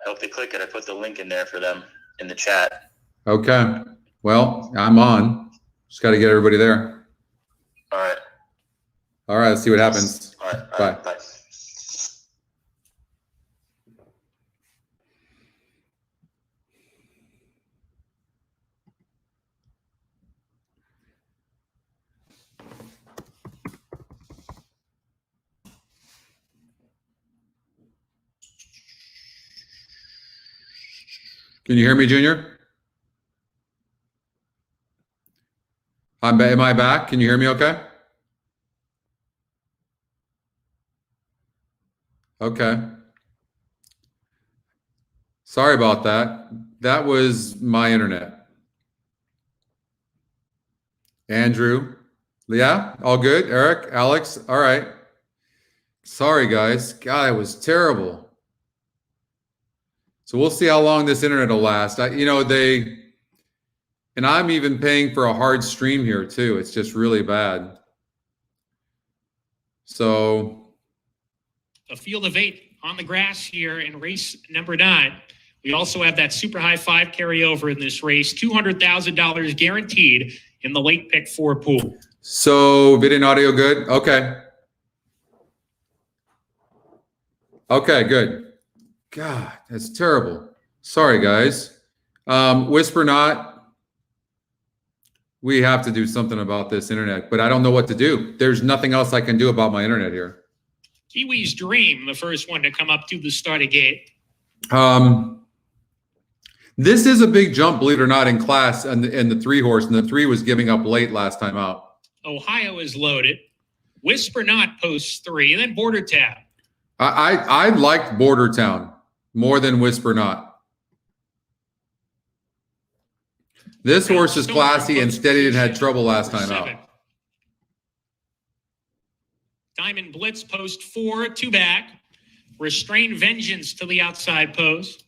I hope they click it. I put the link in there for them in the chat. Okay. Well, I'm on. Just got to get everybody there. All right. All right. Let's see what happens. All right. Bye. Bye. Can you hear me, Junior? Am I back? Can you hear me okay? Okay. Sorry about that. That was my internet. Andrew. Yeah, all good. Eric, Alex. All right. Sorry, guys. God, it was terrible. So we'll see how long this internet will last. And I'm even paying for a hard stream here too. It's just really bad. So. A field of 8 on the grass here in race number 9. We also have that super high 5 carryover in this race. $200,000 guaranteed in the late pick 4 pool. So video and audio good? Okay. Okay, good. God, that's terrible. Sorry, guys. Whisper Not. We have to do something about this internet, but I don't know what to do. There's nothing else I can do about my internet here. Kiwi's Dream, the first one to come up to the starting gate. This is a big jump, believe it or not, in class and the 3 horse, and the 3 was giving up late last time out. Ohio is loaded. Whisper Not posts 3, and then Border Town. I liked Border Town more than Whisper Not. This horse is classy and steady and had trouble last time out. Diamond Blitz post 4, 2 back. Restrained Vengeance to the outside post.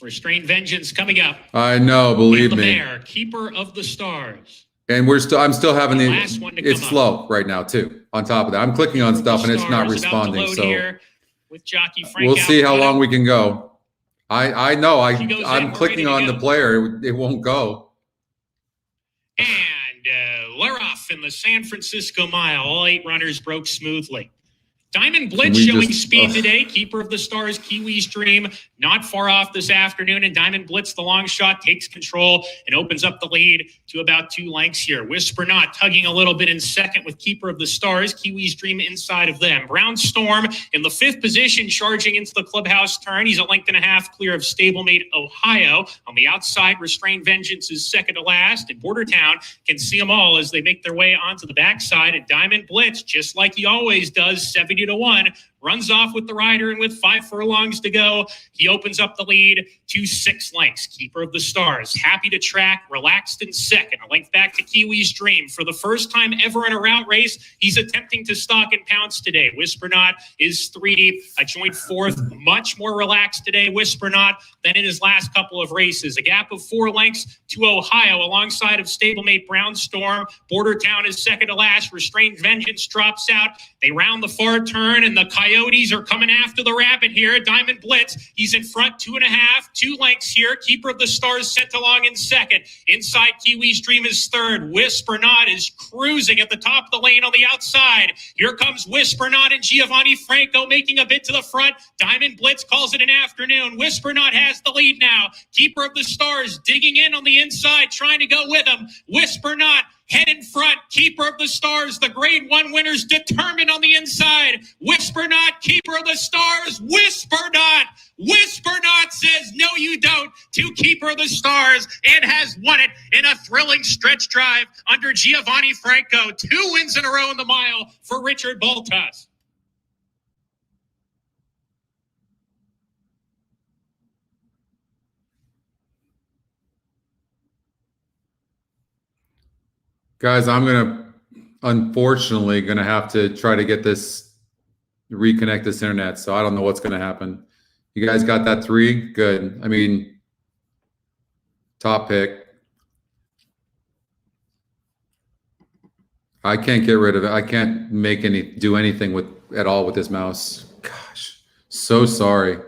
Restrained Vengeance coming up. I know, believe and the me. Bear, Keeper of the Stars. And I'm still having it's slow right now too. On top of that, I'm clicking on stuff and it's not responding. So with Jockey Frank we'll see how long we can go. I know I'm clicking on the player. It won't go. And Leroff in the San Francisco Mile. All 8 runners broke smoothly. Diamond Blitz showing speed today. Keeper of the Stars, Kiwi's Dream, not far off this afternoon. And Diamond Blitz, the long shot, takes control and opens up the lead to about 2 lengths here. Whisper Not tugging a little bit in second with Keeper of the Stars, Kiwi's Dream inside of them. Brown Storm in the 5th position, charging into the clubhouse turn. He's a length and a half clear of stablemate Ohio. On the outside, Restrained Vengeance is second to last. And Border Town can see them all as they make their way onto the backside. And Diamond Blitz, just like he always does, 70-1, runs off with the rider, and with 5 furlongs to go, he opens up the lead to 6 lengths. Keeper of the Stars, happy to track, relaxed in second. A length back to Kiwi's Dream. For the first time ever in a route race, he's attempting to stalk and pounce today. Whisper Not is 3 deep, a joint 4th, much more relaxed today, Whisper Not, than in his last couple of races. A gap of 4 lengths to Ohio alongside of stablemate Brown Storm. Border Town is second to last. Restrained Vengeance drops out. They round the far turn, and the Coyotes are coming after the Rabbit here. Diamond Blitz, he's in front, 2.5, 2 lengths here. Keeper of the Stars sent along in second. Inside, Kiwi's Dream is third. Whisper Not is cruising at the top of the lane on the outside. Here comes Whisper Not and Giovanni Franco making a bit to the front. Diamond Blitz calls it an afternoon. Whisper Not has the lead now. Keeper of the Stars digging in on the inside, trying to go with him. Whisper Not head in front. Keeper of the Stars, the grade 1 winners determined on the inside. Whisper Not, Keeper of the Stars. Whisper Not. Whisper Not says, no, you don't, to Keeper of the Stars, and has won it in a thrilling stretch drive under Giovanni Franco. 2 wins in a row in the mile for Richard Baltas. Guys, I'm unfortunately gonna have to try to get reconnect this internet. So I don't know what's gonna happen. You guys got that 3? Good. I mean, top pick. I can't get rid of it. I can't do anything with at all with this mouse. Gosh, so sorry.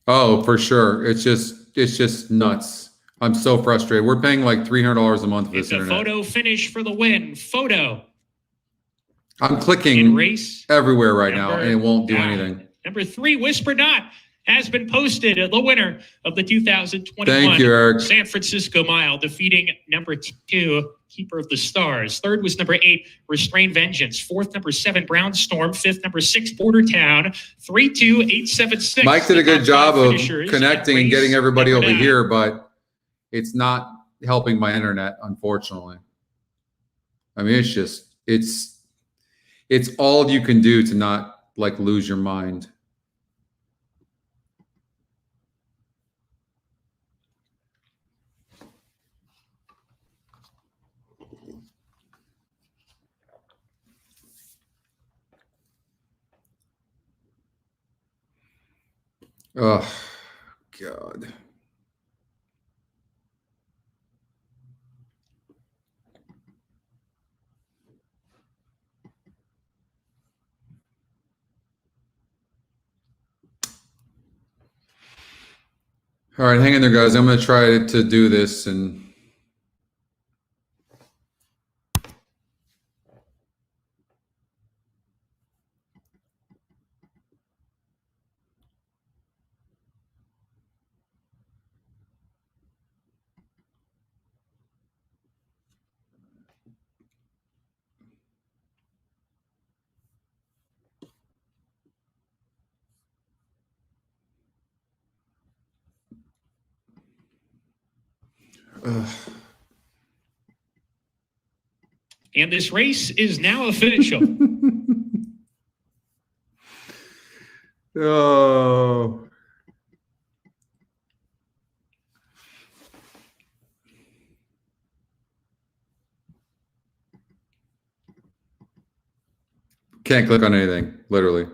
Oh, for sure. It's just nuts. I'm so frustrated. We're paying like $300 a month for It's this a internet. photo finish for the win. Photo. I'm clicking In race everywhere right now, number and it won't do 9. anything. Number 3, Whisper Not, has been posted. The winner of the 2021 Thank you, Eric. San Francisco Mile, defeating number 2, Keeper of the Stars. Third was number 8, Restrained Vengeance. Fourth, number 7, Brownstorm. Fifth, number 6, Border Town. 32876. Mike did a good job of finishers connecting in and getting race everybody number over 9. here, but it's not helping my internet, unfortunately. I mean, it's all you can do to not like lose your mind. Oh, God. All right, hang in there, guys. I'm going to try to do this and And this race is now official. oh. Can't click on anything, literally.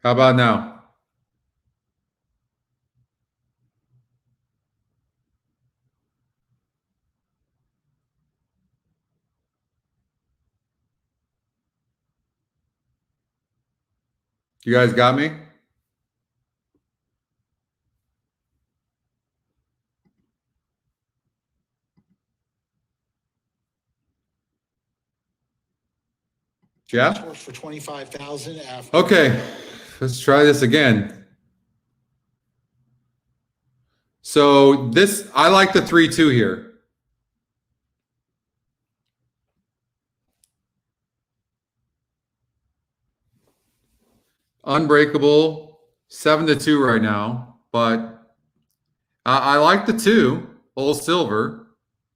How about now? You guys got me? Yeah? For 25,000 after. Okay, let's try this again. So this, I like the 3-2 here. Unbreakable, 7-2 right now, but I like the 2, Old Silver,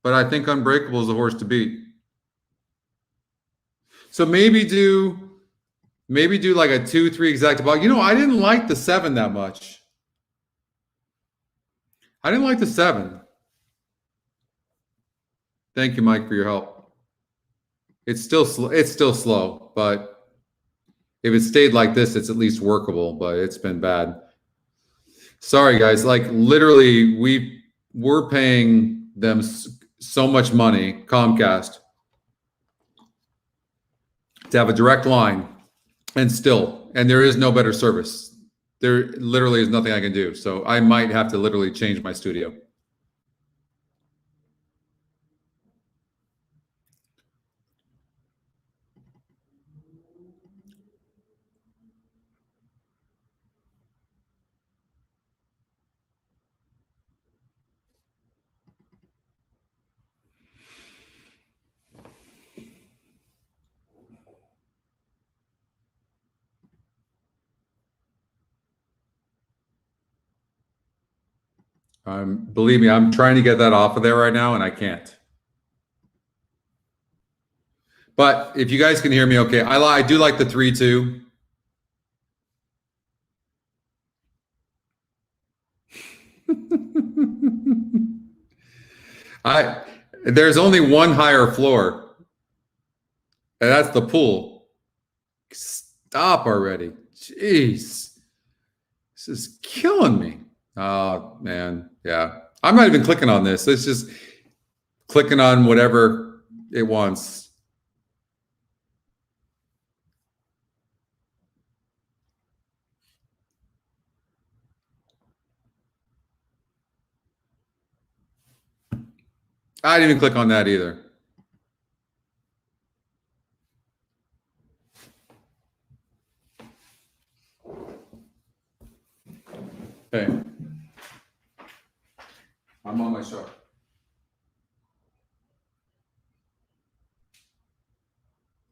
but I think Unbreakable is the horse to beat. So maybe do like a 2-3 exact ball. You know, I didn't like the 7 that much. I didn't like the 7. Thank you, Mike, for your help. It's still slow, but if it stayed like this, it's at least workable, but it's been bad. Sorry, guys. Like, literally, we're paying them so much money, Comcast, to have a direct line, and there is no better service. There literally is nothing I can do. So I might have to literally change my studio. Believe me, I'm trying to get that off of there right now, and I can't. But if you guys can hear me, okay, I do like the 3-2. There's only one higher floor, and that's the pool. Stop already. Jeez. This is killing me. Oh, man. Yeah. I'm not even clicking on this. It's just clicking on whatever it wants. I didn't even click on that either. Okay. I'm on my show.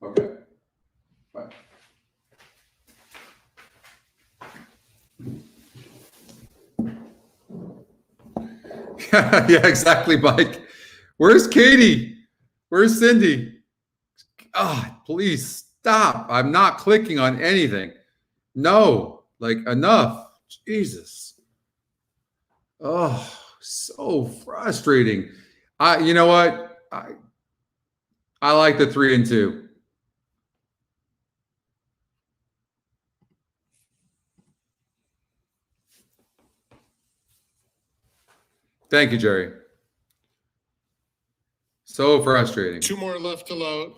Okay. Bye. Yeah, exactly, Mike. Where's Katie? Where's Cindy? God, please stop. I'm not clicking on anything. No, like, enough. Jesus. Oh, so frustrating. You know what? I like the 3-2. Thank you, Jerry. So frustrating. 2 more left to load.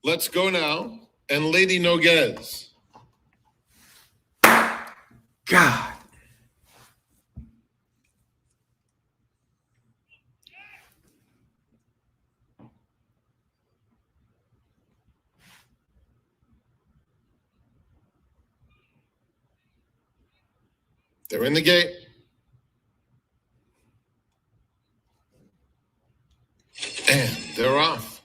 Let's go now. And Lady Noguez. God. They're in the gate. And they're off.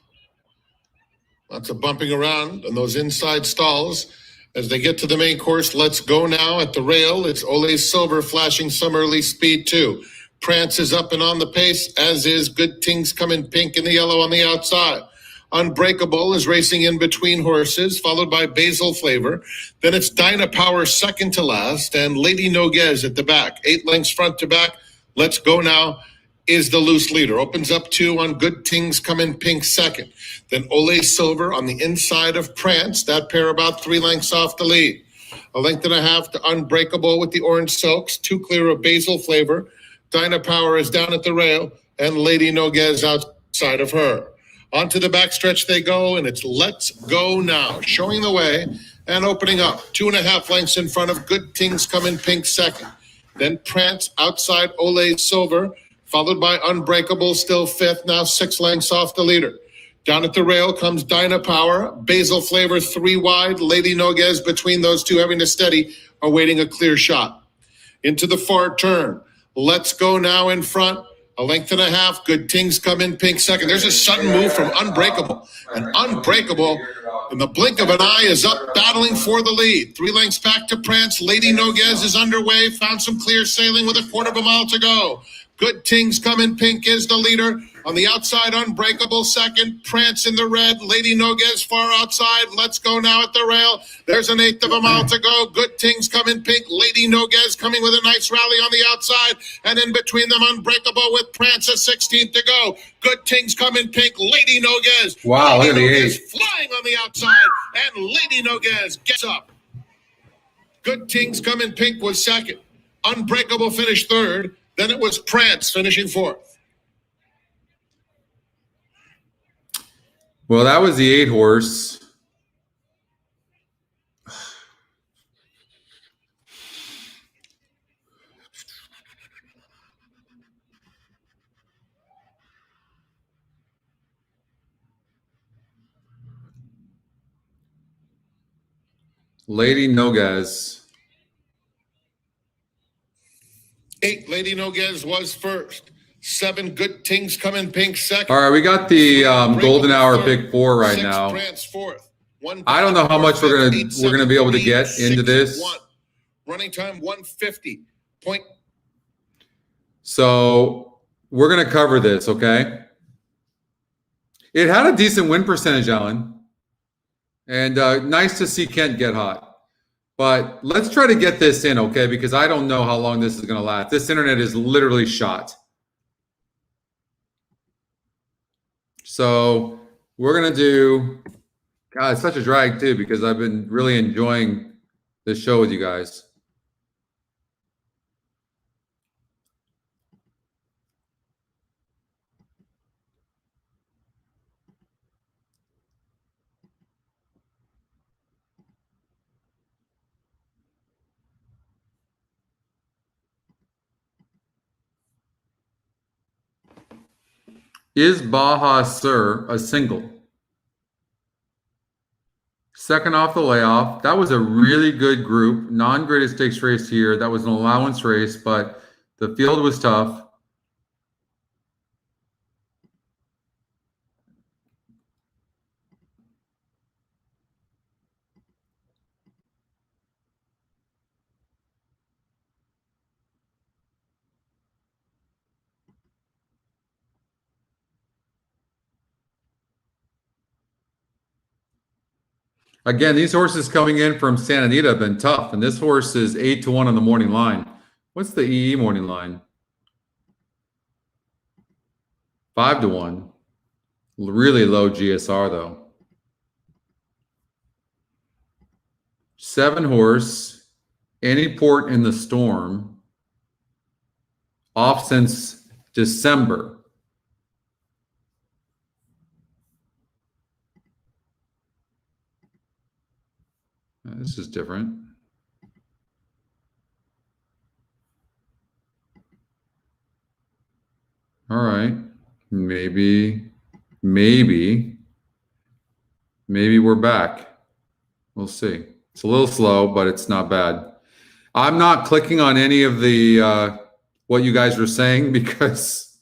Lots of bumping around in those inside stalls. As they get to the main course, Let's Go Now at the rail. It's Ole Silver flashing some early speed too. Prance is up and on the pace, as is Good Things Coming Pink in the yellow on the outside. Unbreakable is racing in between horses, followed by Basil Flavor. Then it's Dyna Power second to last, and Lady Noguez at the back. 8 lengths front to back. Let's Go Now is the loose leader. Opens up 2 on Good Things Coming Pink second. Then Ole Silver on the inside of Prance. That pair about 3 lengths off the lead. A length and a half to Unbreakable with the orange silks, 2 clear of basil flavor. Dyna Power is down at the rail, and Lady Noguez outside of her. Onto the backstretch they go, and it's Let's Go Now, showing the way and opening up. 2.5 lengths in front of Good Things Coming Pink second. Then Prance outside Ole Silver, followed by Unbreakable, still fifth, now 6 lengths off the leader. Down at the rail comes Dyna Power, Basil Flavor 3 wide, Lady Noguez between those two having to steady, awaiting a clear shot. Into the far turn, Let's Go Now in front, a length and a half, Good Things Come in Pink second. There's a sudden move from Unbreakable, and Unbreakable in the blink of an eye is up battling for the lead. 3 lengths back to Prance, Lady Noguez is underway, found some clear sailing with 1/4 mile to go. Good Things Come in Pink is the leader. On the outside, Unbreakable second. Prance in the red. Lady Noguez far outside. Let's Go Now at the rail. There's 1/8 mile to go. Good Things Come in Pink. Lady Noguez coming with a nice rally on the outside. And in between them, Unbreakable with Prance a 16th to go. Good Things Come in Pink. Lady Noguez. Wow, look at the Noguez eight. flying on the outside. And Lady Noguez gets up. Good Things Come in Pink was second. Unbreakable finished third. Then it was Prance finishing fourth. Well, that was the 8 horse. Lady Noguez. 8, Lady Noguez was first. 7, Good Things Come in Pink second. All right, we got the golden hour pick 4 right 6, now. Prance fourth. 1, I don't know how much we're gonna be able to get into this. Running time 150. Point. So we're gonna cover this, okay? It had a decent win percentage, Alan, and nice to see Kent get hot. But let's try to get this in, okay? Because I don't know how long this is gonna last. This internet is literally shot. So we're gonna do. God, it's such a drag too because I've been really enjoying this show with you guys. Is Baja Sur a single? Second off the layoff. That was a really good group. Non-graded stakes race here. That was an allowance race, but the field was tough. Again, these horses coming in from Santa Anita have been tough, and this horse is 8-1 on the morning line. What's the EE morning line? 5-1. Really low GSR though. 7 horse, any port in the storm, off since December. This is different. All right. Maybe we're back. We'll see. It's a little slow, but it's not bad. I'm not clicking on any of the what you guys were saying because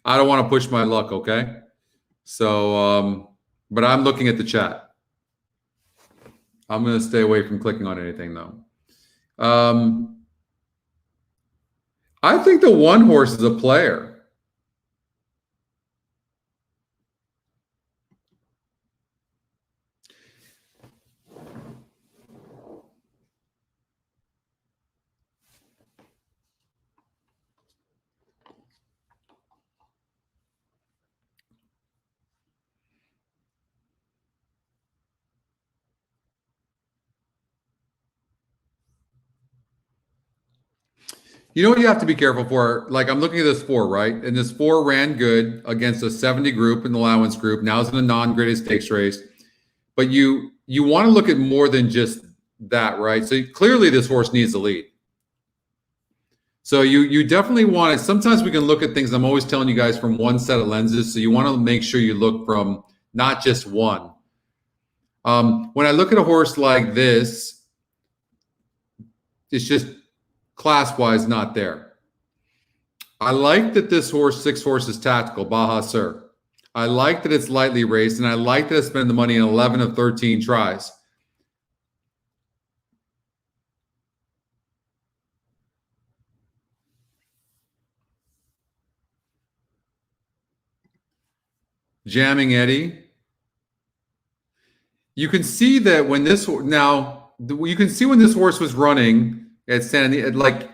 I don't want to push my luck, okay? So, but I'm looking at the chat. I'm going to stay away from clicking on anything, though. I think the 1 horse is a player. You know what you have to be careful for? Like I'm looking at this 4, right? And this 4 ran good against a 70 group in the allowance group. Now it's in a non-graded stakes race. But you want to look at more than just that, right? So clearly this horse needs the lead. So you definitely want to, sometimes we can look at things, I'm always telling you guys, from one set of lenses. So you want to make sure you look from not just one. When I look at a horse like this, it's just class-wise not there. I like that this horse, 6 horse, is tactical, Baja Sir. I like that it's lightly raced, and I like that it's spent the money in 11 of 13 tries. Jamming Eddie. You can see that when this, now, you can see when this horse was running at like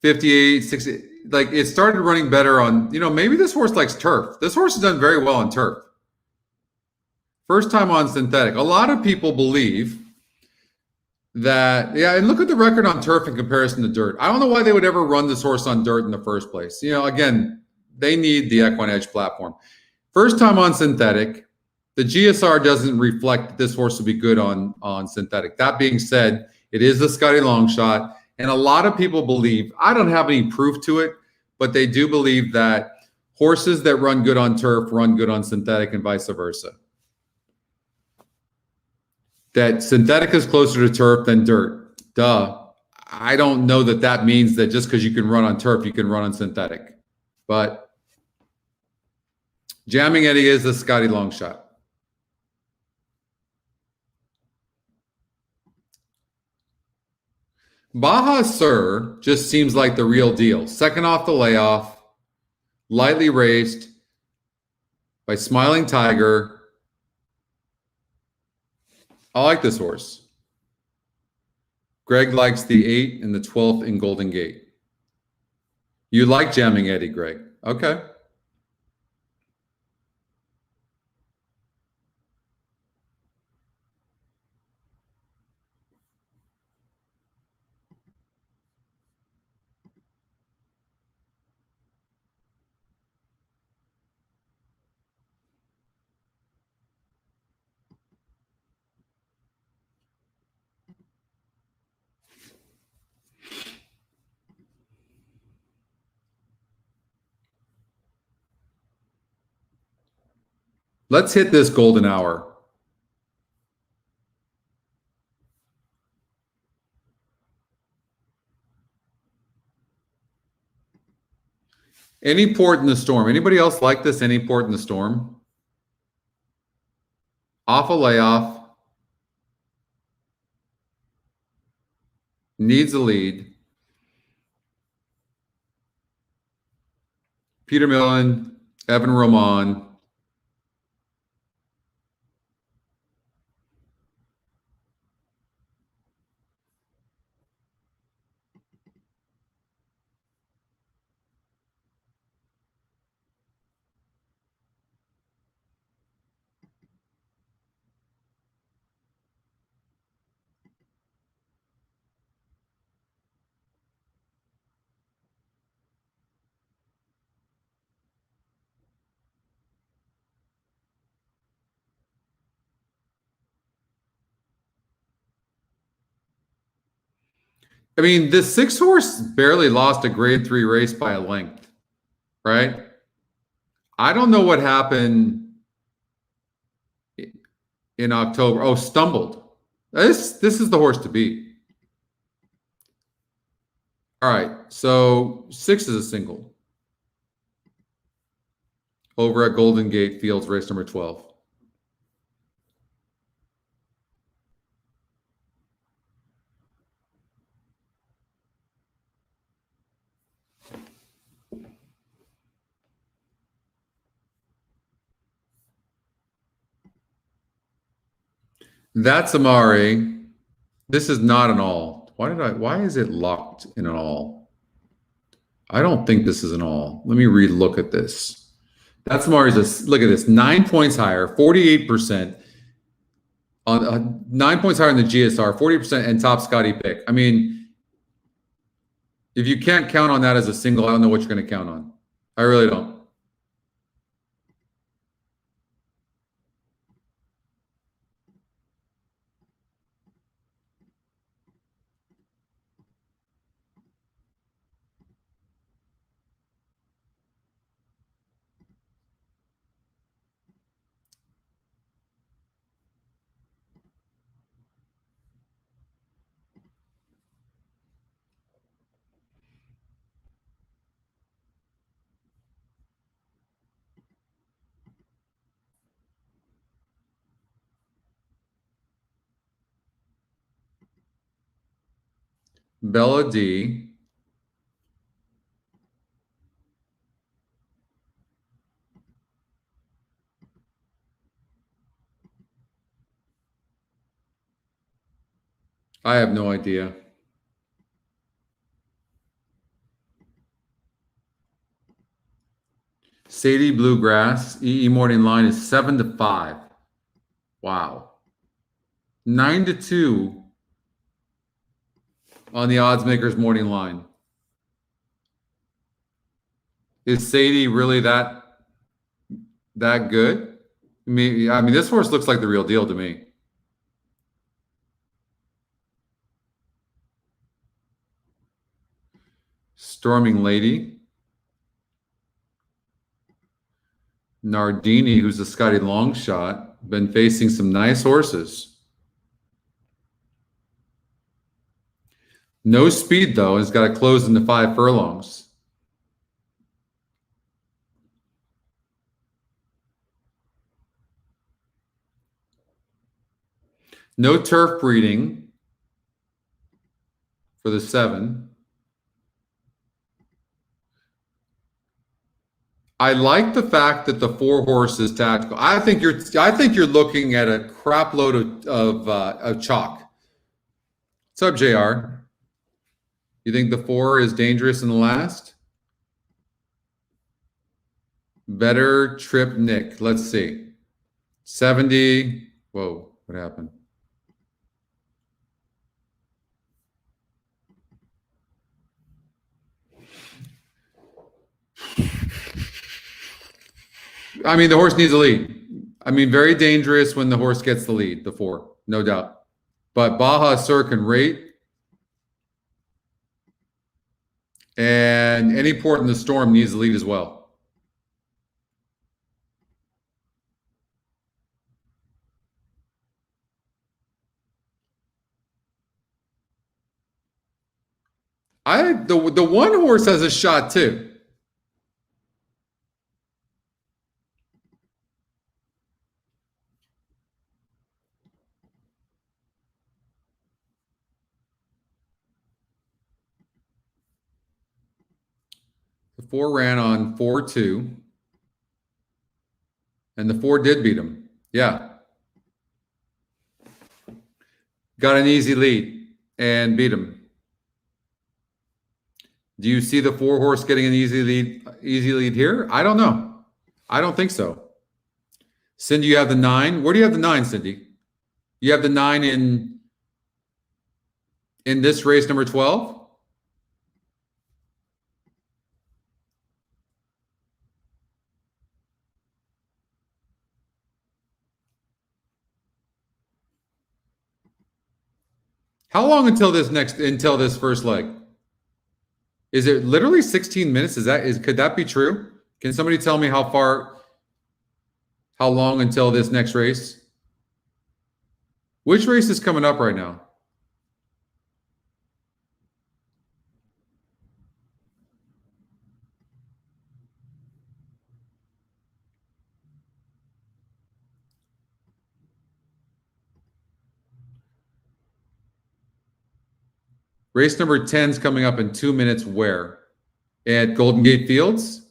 58, 60, like it started running better on, maybe this horse likes turf. This horse has done very well on turf. First time on synthetic. A lot of people believe that, and look at the record on turf in comparison to dirt. I don't know why they would ever run this horse on dirt in the first place. Again, they need the EquinEdge platform. First time on synthetic. The GSR doesn't reflect that this horse will be good on synthetic. That being said, it is a Scotty long shot. And a lot of people believe, I don't have any proof to it, but they do believe that horses that run good on turf run good on synthetic and vice versa. That synthetic is closer to turf than dirt. Duh. I don't know that that means that just because you can run on turf, you can run on synthetic. But Jamming Eddie is a Scotty long shot. Baja Sir just seems like the real deal. Second off the layoff, lightly raced by Smiling Tiger. I like this horse. Greg likes the 8 and the 12th in Golden Gate. You like Jamming Eddie, Greg. Okay. Let's hit this golden hour. Any port in the storm. Anybody else like this? Any port in the storm? Off a layoff. Needs a lead. Peter Millen, Evan Roman. I mean, this 6 horse barely lost a grade 3 race by a length, right? I don't know what happened in October. Oh, stumbled. This is the horse to beat. All right, so 6 is a single. Over at Golden Gate Fields, race number 12. That's Amari. This is not an all. Why is it locked in an all? I don't think this is an all. Let me look at this. That's Amari's, look at this, 9 points higher, 48%. On 9 points higher than the GSR, 40% and top Scotty pick. I mean, If you can't count on that as a single, I don't know what you're going to count on. I really don't. Bella D. I have no idea. Sadie Bluegrass, EE morning line is 7-5. Wow. 9-2 on the odds makers morning line. Is Sadie really that good? I mean, this horse looks like the real deal to me. Storming Lady. Nardini, who's a Scotty long shot, been facing some nice horses. No speed, though. Has got to close into 5 furlongs. No turf breeding for the 7. I like the fact that the 4 horse is tactical. I think you're looking at a crap load of chalk. What's up, JR? You think the 4 is dangerous in the last? Better trip Nick. Let's see. 70. Whoa, what happened? I mean, the horse needs a lead. I mean, very dangerous when the horse gets the lead, the 4, no doubt. But Baja Sur can rate. And any port in the storm needs the lead as well. The 1 horse has a shot too. The 4 ran on 4-2. And the 4 did beat him. Yeah. Got an easy lead and beat him. Do you see the 4 horse getting an easy lead here? I don't know. I don't think so. Cindy, you have the 9. Where do you have the 9, Cindy? You have the 9 in this race number 12? How long until this first leg? Is it literally 16 minutes? Could that be true? Can somebody tell me how long until this next race? Which race is coming up right now? Race number 10 is coming up in 2 minutes. Where? At Golden Gate Fields?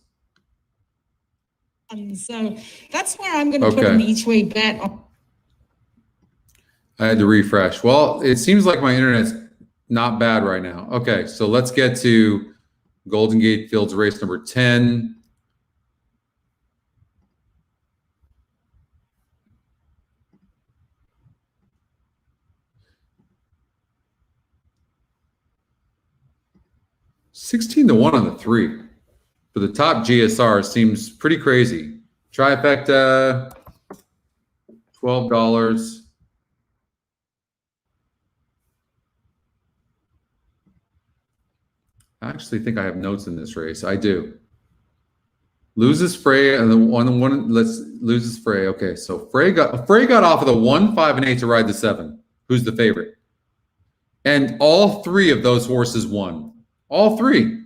So that's where I'm going to put an each way bet on. I had to refresh. Well, it seems like my internet's not bad right now. Okay, so let's get to Golden Gate Fields race number 10. 16-1 on the 3 for the top GSR seems pretty crazy. Trifecta, $12. I actually think I have notes in this race. I do. Loses Frey and the one. Let's loses Frey. Okay, so Frey got off of the 1, 5, and 8 to ride the 7. Who's the favorite? And all 3 of those horses won. All 3.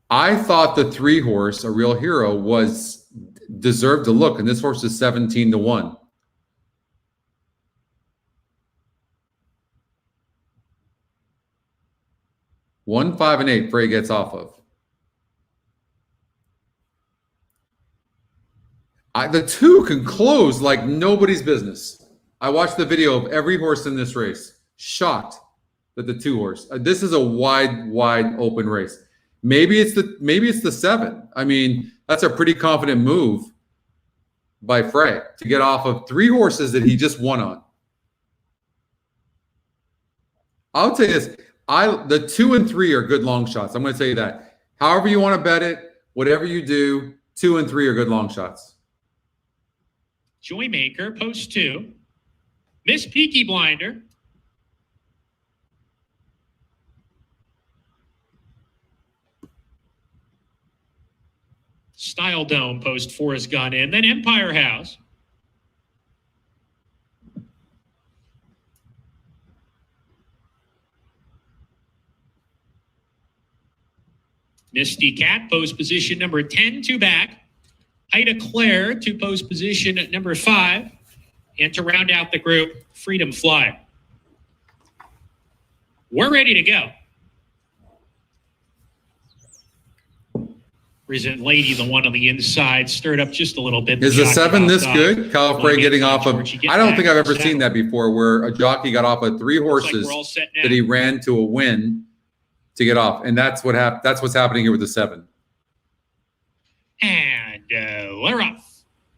I thought the 3 horse, A Real Hero, deserved to look, and this horse is 17-1. One, 5, and 8, Frey gets off of. The 2 can close like nobody's business. I watched the video of every horse in this race. Shocked that the 2 horse. This is a wide open race. Maybe it's the 7. I mean, that's a pretty confident move by Frey to get off of 3 horses that he just won on. I'll tell you this. The 2 and 3 are good long shots. I'm going to tell you that. However you want to bet it, whatever you do, 2 and 3 are good long shots. Joymaker, post 2. Miss Peaky Blinder. Style Dome, post 4 has gone in. Then Empire House. Misty Cat, post position number 10, 2 back. Ida Claire to post position at number 5. And to round out the group, Freedom Flyer. We're ready to go. Resident Lady, the one on the inside, stirred up just a little bit. Is the 7 this good? Kyle Frey getting off of, I don't think I've ever seen that before, where a jockey got off of 3 horses that he ran to a win to get off. And that's what's happening here with the 7. And we're off.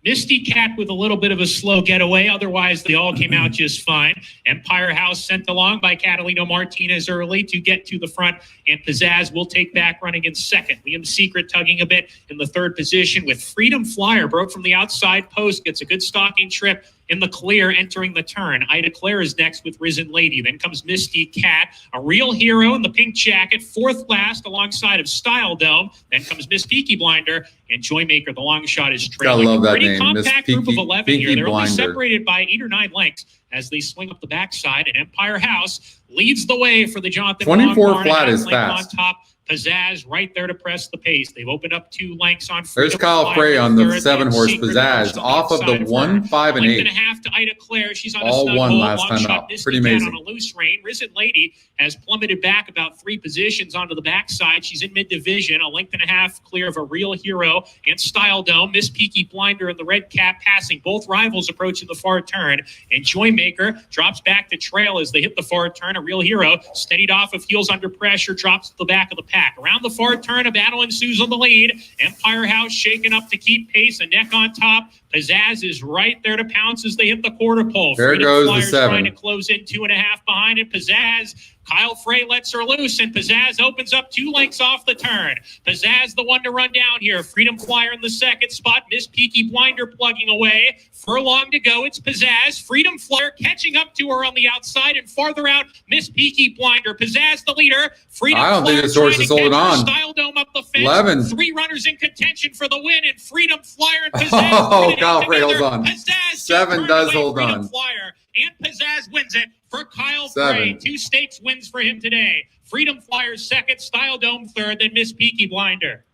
Misty Cat with a little bit of a slow getaway. Otherwise, they all came out just fine. Empire House sent along by Catalino Martinez early to get to the front. And Pizzazz will take back running in second. Liam Secret tugging a bit in the 3rd position with Freedom Flyer. Broke from the outside post. Gets a good stalking trip in the clear entering the turn. Ida Claire is next with Risen Lady. Then comes Misty Cat, A Real Hero in the pink jacket, 4th last alongside of Style Dome. Then comes Miss Peaky Blinder, and Joymaker, the long shot, is trailing. I love that Pretty name, compact group of 11 Peaky here. They're Blinder. only separated by 8 or 9 lengths as they swing up the backside, and Empire House leads the way for the Jonathan 24 Long flat is Lincoln fast. on top. Pizzazz right there to press the pace. They've opened up 2 lengths on There's Freedom Kyle Flyer Frey on the third, 7 horse. Secret Pizzazz off of the 1, 5, and 8. Length and a half to Ida Claire. She's on All a snug won hold. last Long time shot, out. Misty Pretty Cat amazing. on a loose rein. Risen Lady has plummeted back about 3 positions onto the backside. She's in mid-division, a length and a half clear of A Real Hero and Style Dome. Miss Peaky Blinder in the red cap passing both rivals approaching the far turn. And Joymaker drops back to trail as they hit the far turn. A Real Hero steadied off of heels under pressure, drops to the back of the pack. Around the far turn, a battle ensues on the lead. Empire House shaken up to keep pace, a neck on top. Pizzazz is right there to pounce as they hit the quarter pole. There Freedom goes the Flyer's 7. trying to close in 2.5 behind it. Pizzazz, Kyle Frey lets her loose, and Pizzazz opens up 2 lengths off the turn. Pizzazz the one to run down here. Freedom Flyer in the 2nd spot. Miss Peaky Blinder plugging away. Furlong to go. It's Pizzazz. Freedom Flyer catching up to her on the outside, and farther out, Miss Peaky Blinder. Pizzazz the leader. Freedom I don't think Flyer this horse trying is to holding catch her. on. Style Dome up the fence. 11. 3 runners in contention for the win, and Freedom Flyer and Pizzazz. Oh, running Kyle out Frey holds together. on. Pizzazz 7 just does turned away hold Freedom on. Flyer, and Pizzazz wins it for Kyle 7. Frey. 2 stakes wins for him today. Freedom Flyer's 2nd, Style Dome 3rd, then Miss Peaky Blinder.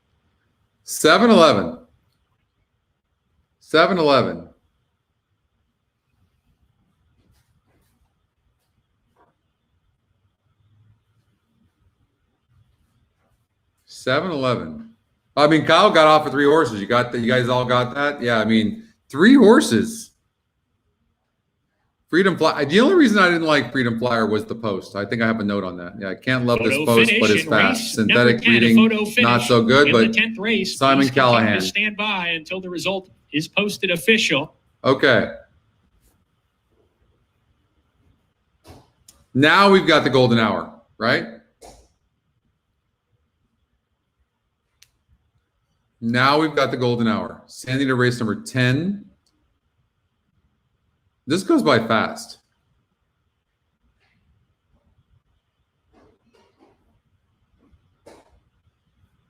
7-11. 7-11. I mean, Kyle got off of 3 horses. You guys all got that? Yeah, I mean, 3 horses. Freedom Flyer. The only reason I didn't like Freedom Flyer was the post. I think I have a note on that. Yeah, I can't love this post, but it's fast. Synthetic reading, not so good, but the 10th race, Simon please continue Callahan. to stand by until the result is posted official. Okay. Now we've got the golden hour, right? Now we've got the golden hour. Sandy to race number 10. This goes by fast.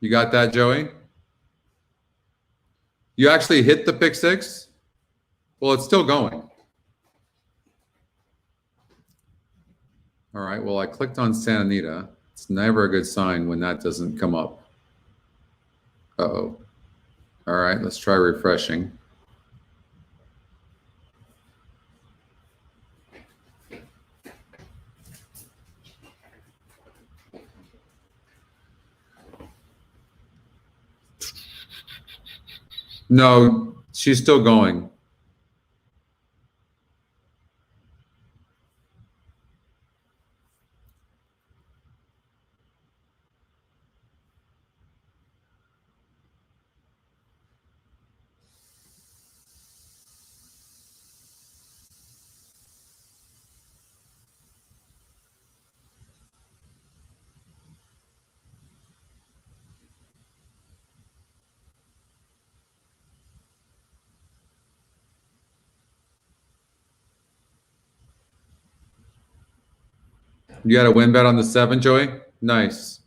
You got that, Joey? You actually hit the pick six? Well, it's still going. All right, well, I clicked on Santa Anita. It's never a good sign when that doesn't come up. Uh-oh. All right, let's try refreshing. No, she's still going. You got a win bet on the 7, Joey? Nice.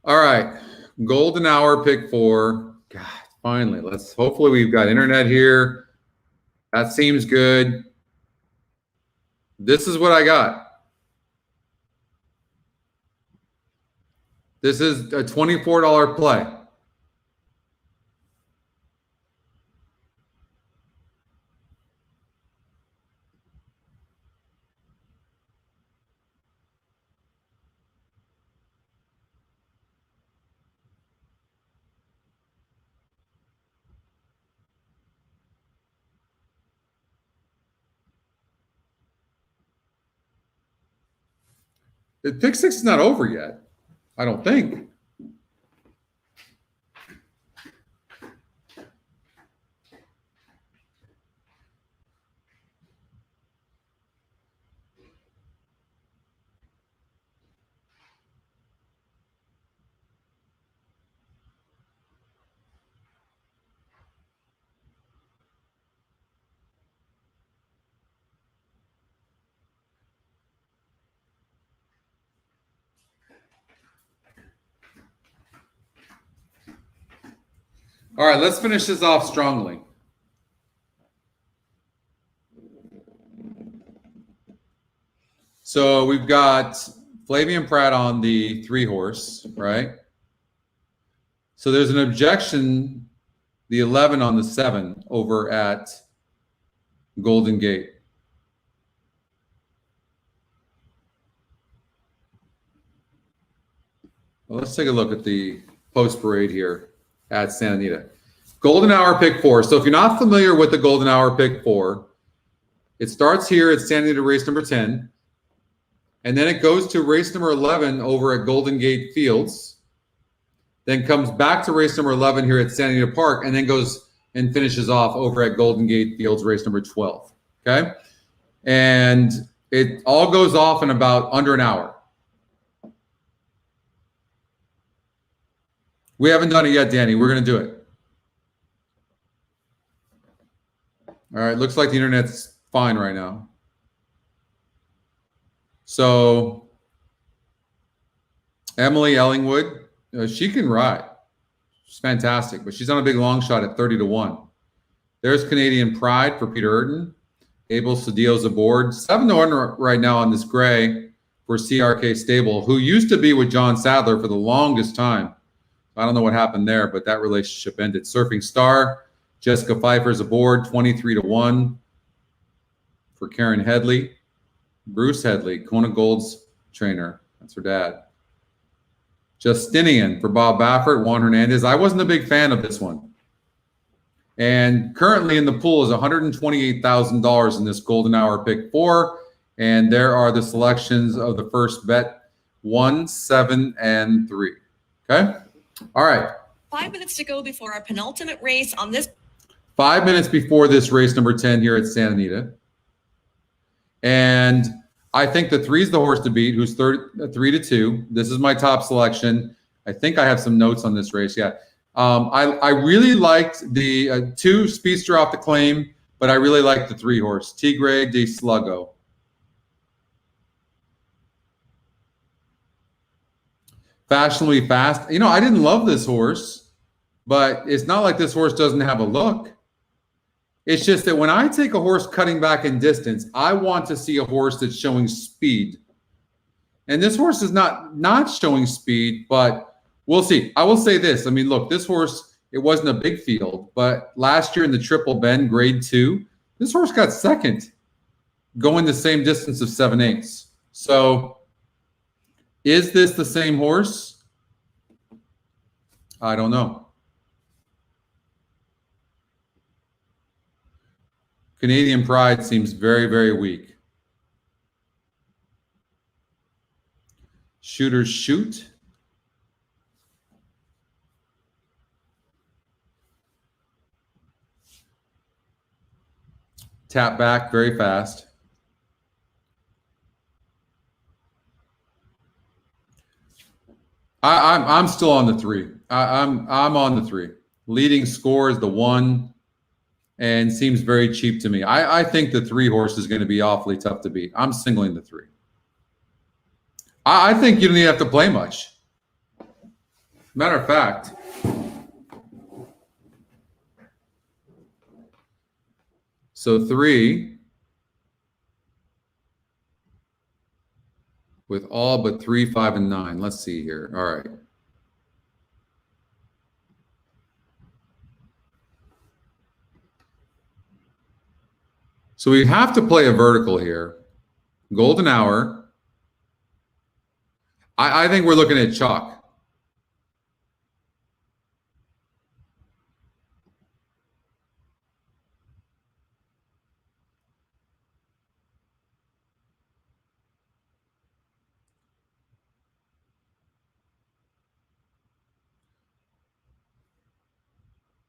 All right. Golden hour, pick 4. God, finally. Hopefully we've got internet here. That seems good. This is what I got. This is a $24 play. The pick 6 is not over yet. I don't think. All right, let's finish this off strongly. So we've got Flavian Pratt on the 3-horse, right? So there's an objection, the 11 on the 7 over at Golden Gate. Well, let's take a look at the post parade here at Santa Anita. Golden hour, pick 4. So if you're not familiar with the golden hour, pick 4, it starts here at Santa Anita race number 10. And then it goes to race number 11 over at Golden Gate Fields. Then comes back to race number 11 here at Santa Anita Park, and then goes and finishes off over at Golden Gate Fields, race number 12. Okay? And it all goes off in about under an hour. We haven't done it yet, Danny. We're going to do it. All right. Looks like the internet's fine right now. So Emily Ellingwood, she can ride. She's fantastic, but she's on a big long shot at 30-1. There's Canadian Pride for Peter Urton. Abel Cedillo's aboard. 7-1 right now on this gray for CRK Stable, who used to be with John Sadler for the longest time. I don't know what happened there, but that relationship ended. Surfing Star, Jessica Pfeiffer's aboard, 23-1 for Karen Headley. Bruce Headley, Kona Gold's trainer. That's her dad. Justinian for Bob Baffert, Juan Hernandez. I wasn't a big fan of this one. And currently in the pool is $128,000 in this golden hour pick 4. And there are the selections of the first bet, 1, 7, and 3. Okay? All right. 5 minutes to go before our penultimate race on this. 5 minutes before this race number 10 here at Santa Anita. And I think the 3 is the horse to beat, who's 3-2. This is my top selection. I think I have some notes on this race. Yeah. I really liked the 2 Speedster off the claim, but I really liked the 3 horse, Tigre de Sluggo. Fashionably fast. You know, I didn't love this horse, but it's not like this horse doesn't have a look. It's just that when I take a horse cutting back in distance, I want to see a horse that's showing speed. And this horse is not showing speed, but we'll see. I will say this. I mean, look, this horse, it wasn't a big field, but last year in the Triple Bend Grade 2, this horse got second, going the same distance of 7/8. So is this the same horse? I don't know. Canadian Pride seems very, very weak. Shooters shoot. Tap back very fast. I'm still on the 3. I'm on the 3. Leading score is the 1, and seems very cheap to me. I think the 3 horse is going to be awfully tough to beat. I'm singling the 3. I think you don't even have to play much. Matter of fact, so 3 with all but 3, 5, and 9. Let's see here. All right. So we have to play a vertical here. Golden hour. I think we're looking at chalk.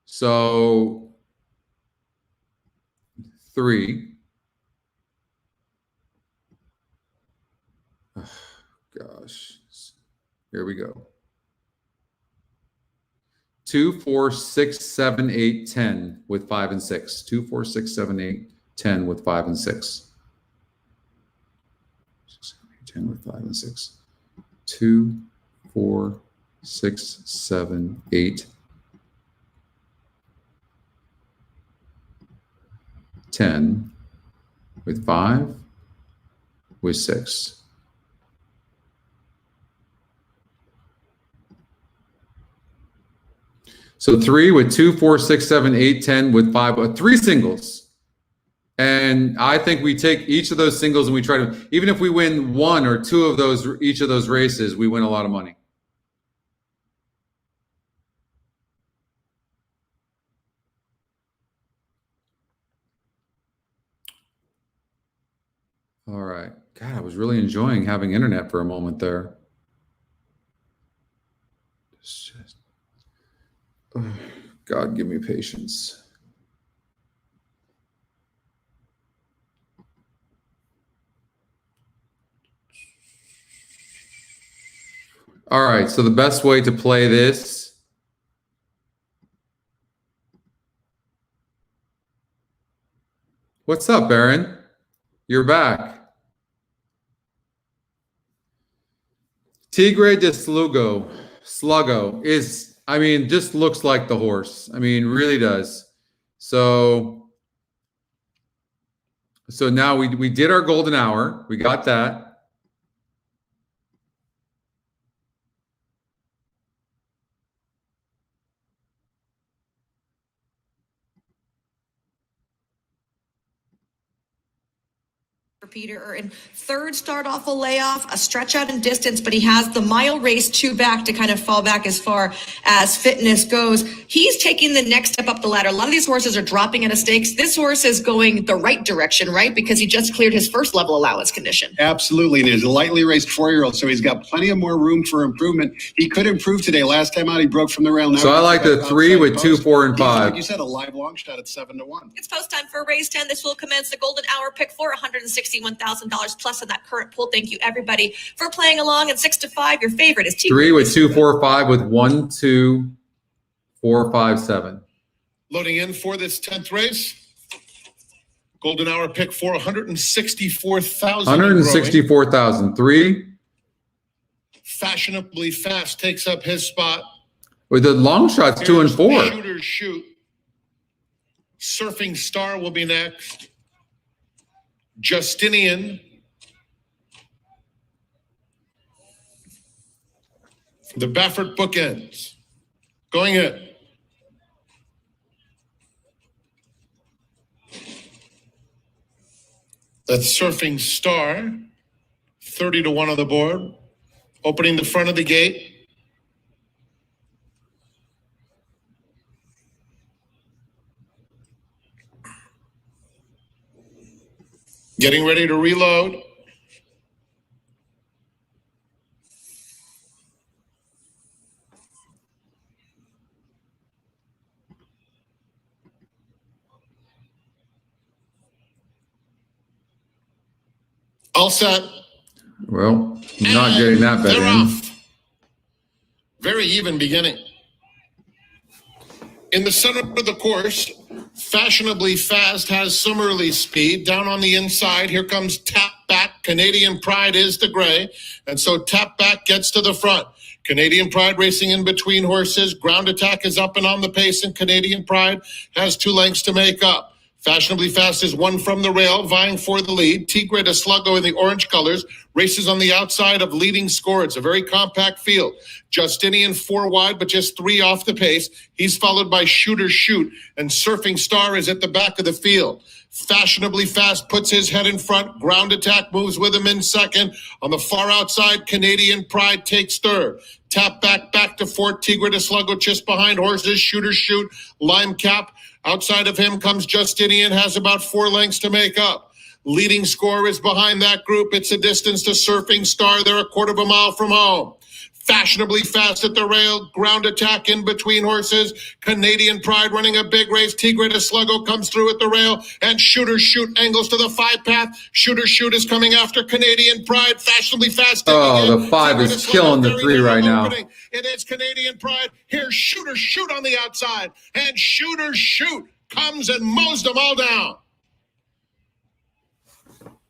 So 3. Oh, gosh. Here we go. 2, 4, 6, 7, 8, 10 with 5 and 6. 2, 4, 6, 7, 8, 10 with 5 and 6. 10 with 5 and 6. 2, 4, 6, 7, 8, 10 with 5 with 6. So 3 with 2, 4, 6, 7, 8, 10 with 5, 3 singles. And I think we take each of those singles and we try to, even if we win 1 or 2 of those, each of those races, we win a lot of money. All right. God, I was really enjoying having internet for a moment there. It's just, oh, God, give me patience. All right, so the best way to play this. What's up, Aaron? You're back. Tigre de Sluggo is, I mean, just looks like the horse. I mean, really does. So now we did our golden hour. We got that. Peter, or in third start off a layoff, a stretch out in distance, but he has the mile race 2 back to kind of fall back as far as fitness goes. He's taking the next step up the ladder. A lot of these horses are dropping out of stakes. This horse is going the right direction, right? Because he just cleared his first level allowance condition. Absolutely. And he's a lightly raced 4-year-old, so he's got plenty of more room for improvement. He could improve today. Last time out, he broke from the rail. Now So I like the 3 with 2, 4, and 5. Like you said, a live long shot at 7-1. It's post time for race 10. This will commence the golden hour pick for $161,000 plus in that current pool. Thank you everybody for playing along. And 6 to 5, your favorite is 3 with 2, 4, 5 with 1, 2, 4, 5, 7. Loading in for this 10th race. Golden hour pick for 164,000. 164,000. 3 Fashionably Fast takes up his spot. with the long shots 2 and 4. Shooters Shoot. Surfing Star will be next. Justinian. The Baffert bookends. Going in. That's Surfing Star. 30-1 on the board. Opening the front of the gate. Getting ready to reload. All set. Well, not getting that bet They're in. off. Very even beginning. In the center of the course, Fashionably Fast has some early speed. Down on the inside, here comes Tap Back. Canadian Pride is the gray. And so Tap Back gets to the front. Canadian Pride racing in between horses. Ground Attack is up and on the pace, and Canadian Pride has 2 lengths to make up. Fashionably Fast is 1 from the rail, vying for the lead. Tigre de Sluggo in the orange colors races on the outside of Leading Score. It's a very compact field. Justinian 4 wide, but just 3 off the pace. He's followed by Shooter Shoot, and Surfing Star is at the back of the field. Fashionably Fast puts his head in front. Ground Attack moves with him in second. On the far outside, Canadian Pride takes third. Tap back to fourth. Tigre de Sluggo just behind horses. Shooter Shoot, Lime Cap. Outside of him comes Justinian, has about 4 lengths to make up. Leading Score is behind that group. It's a distance to Surfing Star. They're a 1/4 mile from home. Fashionably Fast at the rail. Ground Attack in between horses. Canadian Pride running a big race. Tigre de Sluggo comes through at the rail. And Shooter Shoot angles to the 5 path. Shooter Shoot is coming after Canadian Pride. Fashionably Fast. Oh, the 5 is killing the 3 right now. It is Canadian Pride. Here's Shooter Shoot on the outside. And Shooter Shoot comes and mows them all down.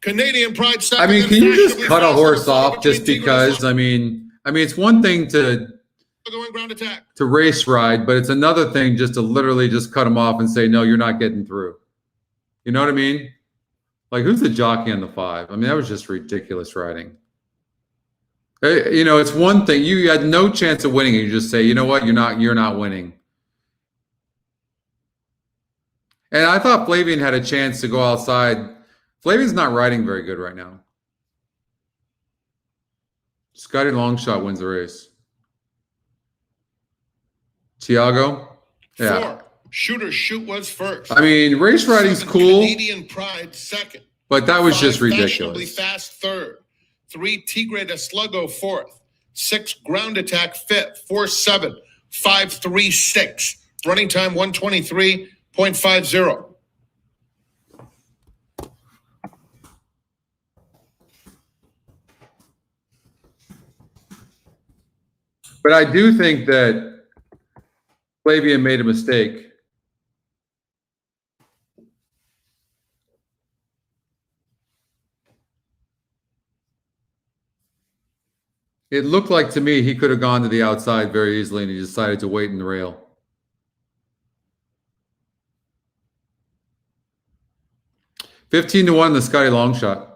Canadian Pride second. I mean, can you just cut a Fast horse on the off just between Tigre de because? I mean, it's one thing to Going Ground Attack. race ride, but it's another thing just to literally just cut him off and say, no, you're not getting through. You know what I mean? Like, who's the jockey on the 5? I mean, that was just ridiculous riding. You know, it's one thing. You had no chance of winning, and you just say, you know what, you're not winning. And I thought Flavian had a chance to go outside. Flavian's not riding very good right now. Scotty Longshot wins the race. Tiago? Yeah. 4. Shooter Shoot was first. I mean, race riding's 7, cool, Canadian Pride second. but that was 5, just Fashionably ridiculous. Fast third. 3, Tigre de Sluggo fourth. 6, Ground Attack fifth. 4, 7, 5, 3, 6. Running time 123.50. But I do think that Flavian made a mistake. It looked like to me he could have gone to the outside very easily, and he decided to wait in the rail. $15-1 the Scotty Longshot.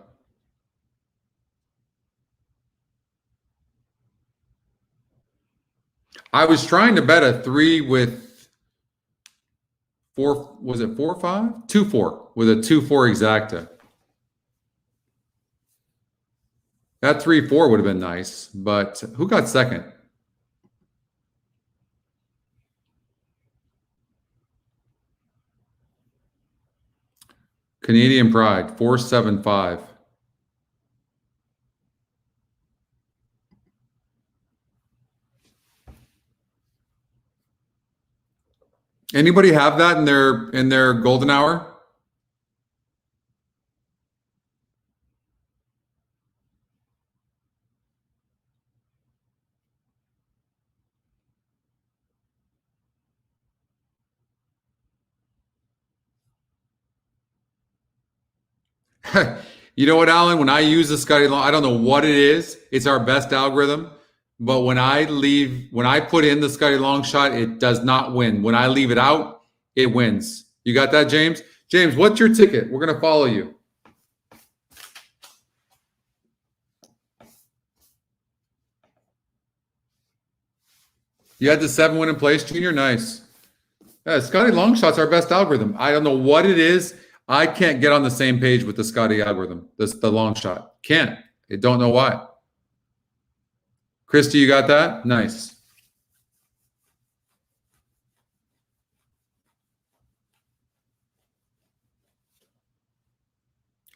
I was trying to bet a 3 with 4. Was it 4-5? 2-4 with a 2-4 exacta. That 3-4 would have been nice, but who got second? Canadian Pride, 475. Anybody have that in their golden hour? You know what, Alan? When I use the Scotty Long, I don't know what it is. It's our best algorithm. But when I put in the Scotty Long shot, it does not win. When I leave it out, it wins. You got that, James? James, what's your ticket? We're going to follow you. You had the 7 win in place, Junior? Nice. Yeah, Scotty Long shot's our best algorithm. I don't know what it is. I can't get on the same page with the Scotty algorithm, the long shot. Can't. I don't know why. Christy, you got that? Nice.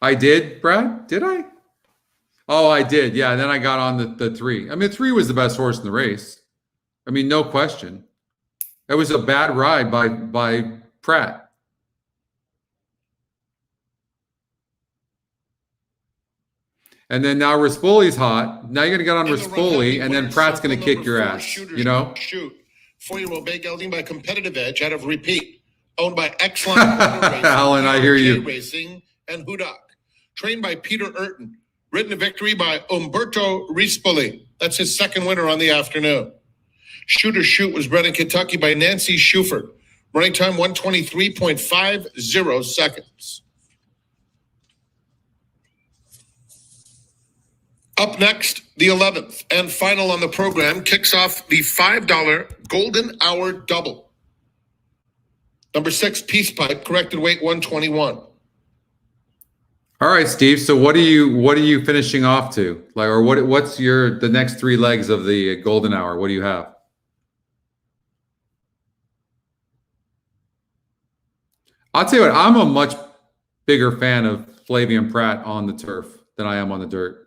I did, Brad? Did I? Oh, I did. Yeah, and then I got on the 3. I mean, 3 was the best horse in the race. I mean, no question. It was a bad ride by Pratt. And then now Rispoli's hot. Now you're going to get on Rispoli, and then Pratt's going to kick your ass. You know? Shoot. 4-year-old bay gelding by Competitive Edge out of Repeat. Owned by Excellent Alan, I hear you. Racing and Hudak. Trained by Peter Urton. Ridden to victory by Umberto Rispoli. That's his second winner on the afternoon. Shooter Shoot was bred in Kentucky by Nancy Schufert. Running time 123.50 seconds. Up next, the 11th and final on the program kicks off the $5 Golden Hour Double. Number 6, Peace Pipe, corrected weight 121. All right, Steve. So what are you finishing off to? Like, or what's the next 3 legs of the golden hour? What do you have? I'll tell you what, I'm a much bigger fan of Flavian Pratt on the turf than I am on the dirt.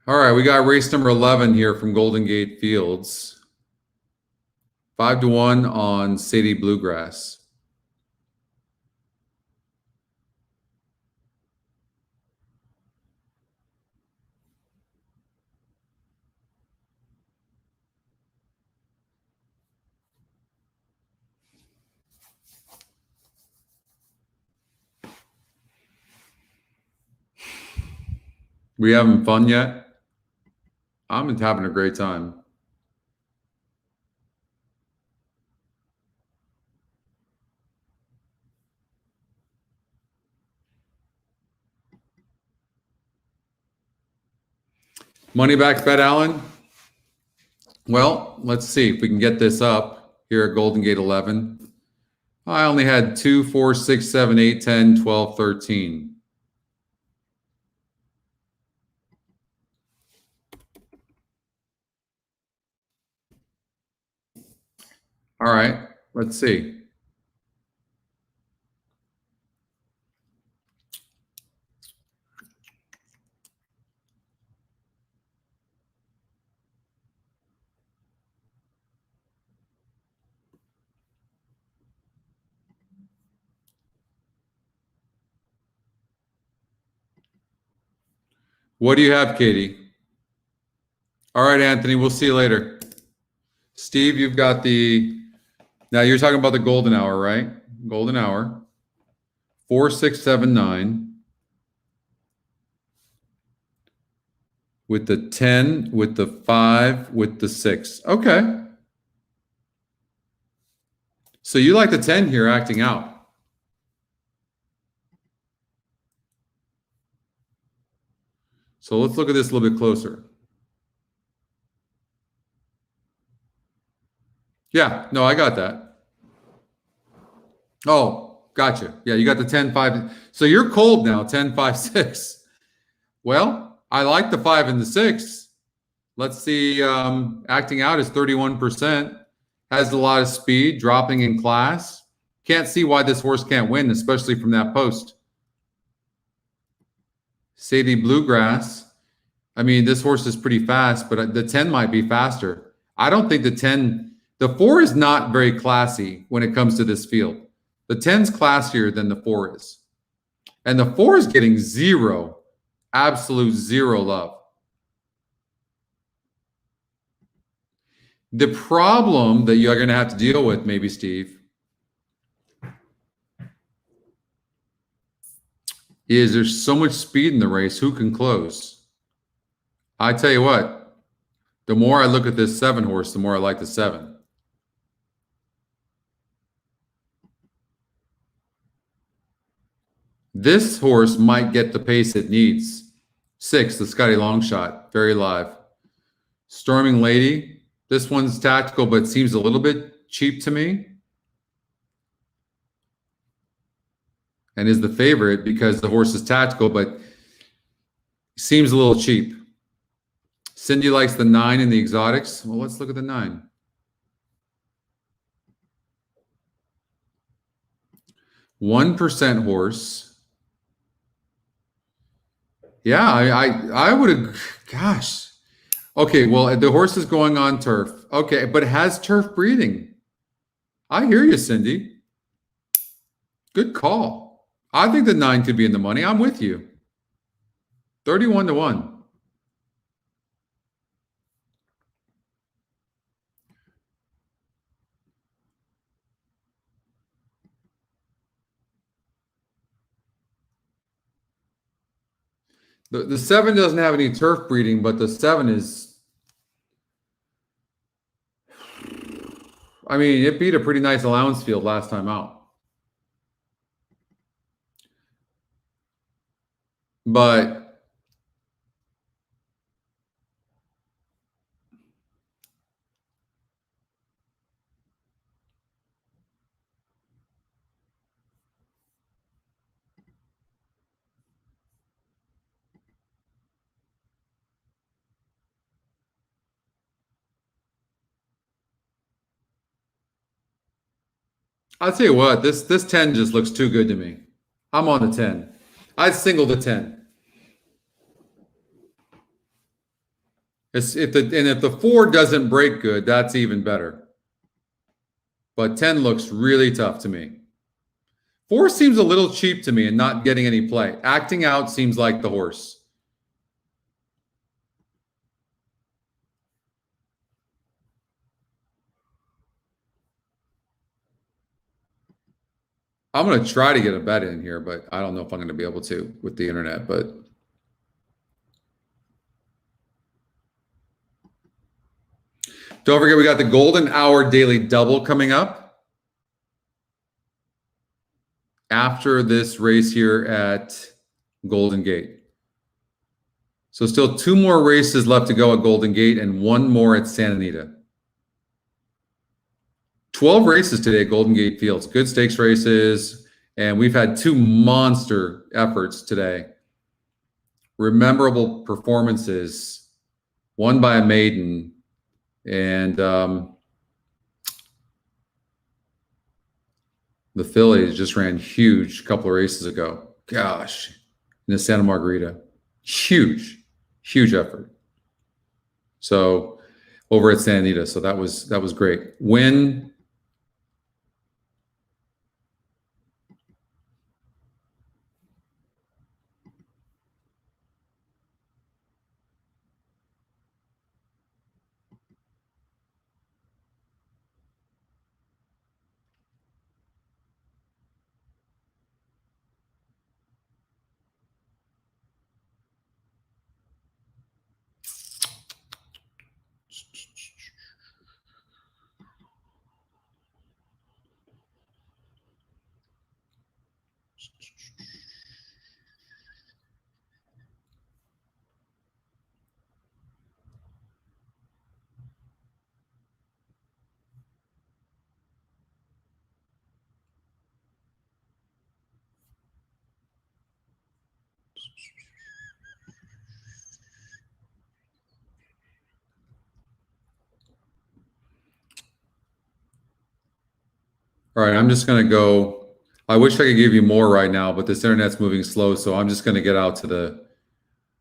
All right, we got race number 11 here from Golden Gate Fields. 5-1 on Sadie Bluegrass. We having fun yet? I'm having a great time. Money back bet, Alan? Well, let's see if we can get this up here at Golden Gate 11. I only had 2, 4, 6, 7, 8, 10, 12, 13. All right, let's see. What do you have, Katie? All right, Anthony, we'll see you later. Steve, you've got now you're talking about the golden hour, right? Golden hour. 4, 6, 7, 9. with the 10, with the 5, with the 6. Okay. So you like the 10 here acting out. So let's look at this a little bit closer. Yeah, no, I got that. Oh, gotcha. Yeah, you got the 10, 5. So you're cold now, 10, 5, 6. Well, I like the 5 and the 6. Let's see, acting out is 31%. Has a lot of speed, dropping in class. Can't see why this horse can't win, especially from that post. Sadie Bluegrass. I mean, this horse is pretty fast, but the 10 might be faster. I don't think the 10, the 4 is not very classy when it comes to this field. The 10's classier than the 4 is. And the 4 is getting zero, absolute zero love. The problem that you're going to have to deal with, maybe, Steve, is there's so much speed in the race. Who can close? I tell you what, the more I look at this 7 horse, the more I like the 7. This horse might get the pace it needs. 6, the Scotty Longshot, very live. Storming Lady. This one's tactical, but seems a little bit cheap to me. And is the favorite because the horse is tactical, but seems a little cheap. Cindy likes the 9 in the exotics. Well, let's look at the 9. %1 horse. Yeah, I would have, gosh. Okay, well, the horse is going on turf. Okay, but it has turf breeding. I hear you, Cindy. Good call. I think the 9 could be in the money. I'm with you. 31-1. The 7 doesn't have any turf breeding, but the 7 is, I mean, it beat a pretty nice allowance field last time out. But I'll tell you what, this 10 just looks too good to me. I'm on the 10. I'd single the 10. If the 4 doesn't break good, that's even better. But 10 looks really tough to me. 4 seems a little cheap to me and not getting any play. Acting out seems like the horse. I'm going to try to get a bet in here, but I don't know if I'm going to be able to with the internet. But don't forget, we got the Golden Hour Daily Double coming up after this race here at Golden Gate. So still 2 more races left to go at Golden Gate and 1 more at Santa Anita. 12 races today at Golden Gate Fields. Good stakes races. And we've had 2 monster efforts today. Rememberable performances. One by a maiden. And the fillies just ran huge a couple of races ago. Gosh. In the Santa Margarita. Huge effort. So over at Santa Anita. So that was great. Win. All right, I'm just going to go. I wish I could give you more right now, but this internet's moving slow, so I'm just going to get out to the.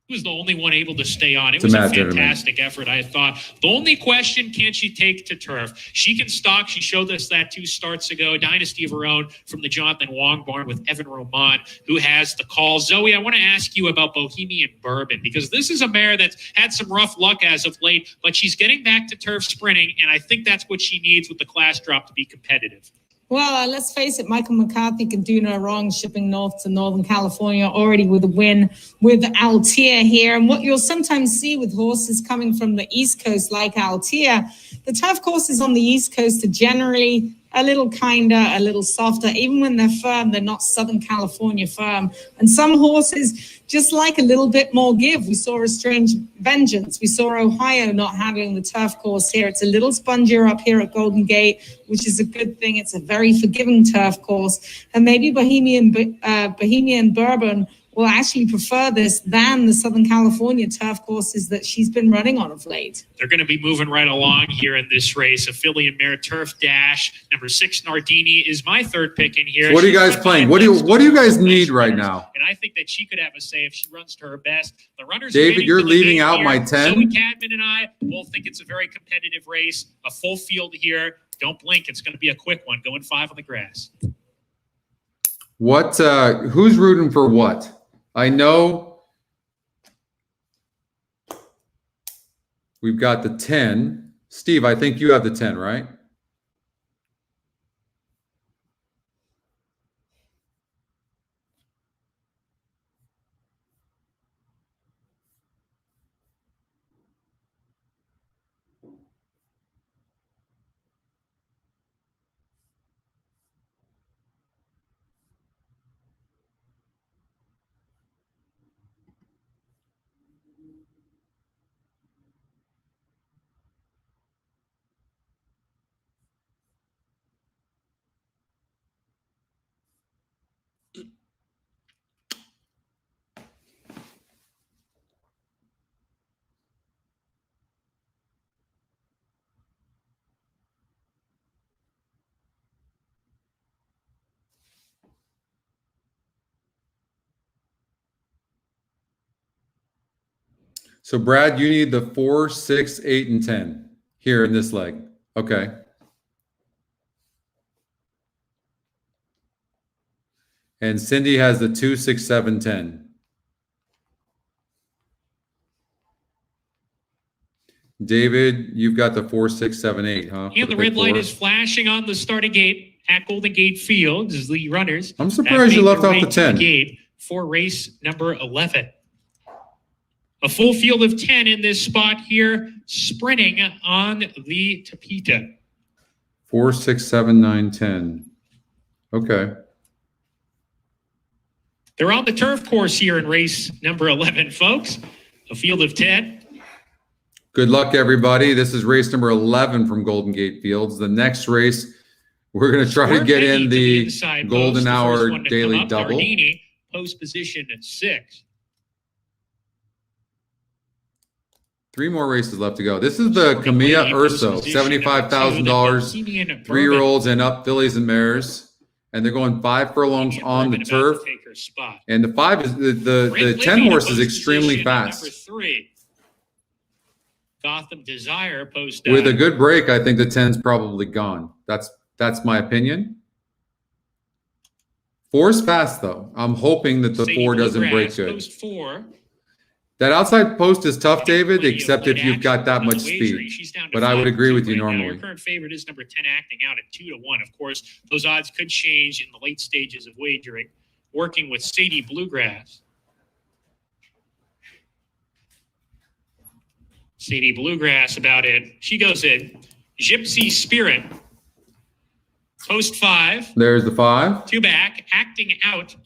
He was the only one able to stay on. It To was a Matt fantastic effort, I thought. The only question, can she take to turf? She can stalk. She showed us that 2 starts ago. A dynasty of her own from the Jonathan Wong barn with Evan Roman, who has the call. Zoe, I want to ask you about Bohemian Bourbon, because this is a mare that's had some rough luck as of late, but she's getting back to turf sprinting, and I think that's what she needs with the class drop to be competitive. Well, let's face it, Michael McCarthy can do no wrong shipping north to Northern California already with a win with Altea here. And what you'll sometimes see with horses coming from the East Coast like Altea, the turf courses on the East Coast are generally a little kinder, a little softer. Even when they're firm, they're not Southern California firm. And some horses just like a little bit more give. We saw a strange vengeance. We saw Ohio not handling the turf course here. It's a little spongier up here at Golden Gate, which is a good thing. It's a very forgiving turf course. And maybe Bohemian Bourbon will actually prefer this than the Southern California turf courses that she's been running on of late. They're going to be moving right along here in this race. Affiliate mare Turf Dash, number 6 Nardini is my third pick in here. So what are you guys playing? What do you guys need right now? And I think that she could have a say if she runs to her best. The runners. David, you're leaving out my 10. Zoe Cadman and I both think it's a very competitive race. A full field here. Don't blink. It's going to be a quick one. Going 5 on the grass. What? Who's rooting for what? I know we've got the 10. Steve, I think you have the 10, right? So, Brad, you need the 4, 6, 8, and 10 here in this leg. Okay. And Cindy has the 2, 6, 7, 10. David, you've got the 4, 6, 7, 8, huh? And the red light is flashing on the starting gate at Golden Gate Field as the runners. I'm surprised you left off the 10. Gate for race number 11. A full field of 10 in this spot here, sprinting on the Tapita. 4, 6, 7, 9, 10. Okay. They're on the turf course here in race number 11, folks. A field of 10. Good luck, everybody. This is race number 11 from Golden Gate Fields. The next race, we're going to try to get in the Golden Hour Daily Double. Nardini, post position at 6. 3 more races left to go. This is the Camilla Urso, $75,000, 3-year-olds and up fillies and mares, and they're going 5 furlongs on the turf. And the 5 is the 10 horse is extremely fast. Number 3, Gotham Desire post. With a good break, I think the 10's probably gone. That's my opinion. 4's fast though. I'm hoping that the 4 doesn't break good. Post 4. That outside post is tough, David, except if you've got that much speed. But I would agree with you normally. Your current favorite is number 10, acting out at 2-1. Of course, those odds could change in the late stages of wagering. Working with Sadie Bluegrass. Sadie Bluegrass about it. She goes in. Gypsy Spirit. Post 5. There's the 5. 2 back, acting out.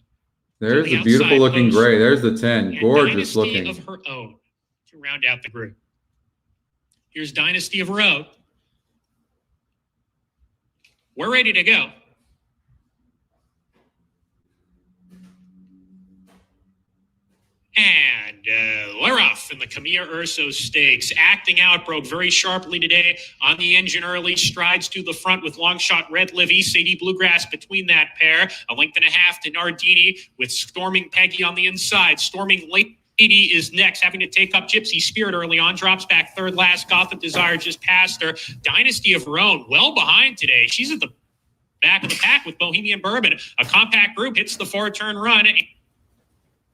There's the beautiful looking gray. There's the 10. Gorgeous looking. Of her own to round out the group. Here's Dynasty of her own. We're ready to go. And Leroff in the Camilla Urso Stakes, acting out, broke very sharply today on the engine early, strides to the front with long shot Red Livy, Sadie Bluegrass between that pair, a length and a half to Nardini with Storming Peggy on the inside. Storming Lady is next, having to take up Gypsy Spirit early on, drops back third last. Gotham Desire just past her. Dynasty of her own, well behind today. She's at the back of the pack with Bohemian Bourbon. A compact group hits the 4-turn run.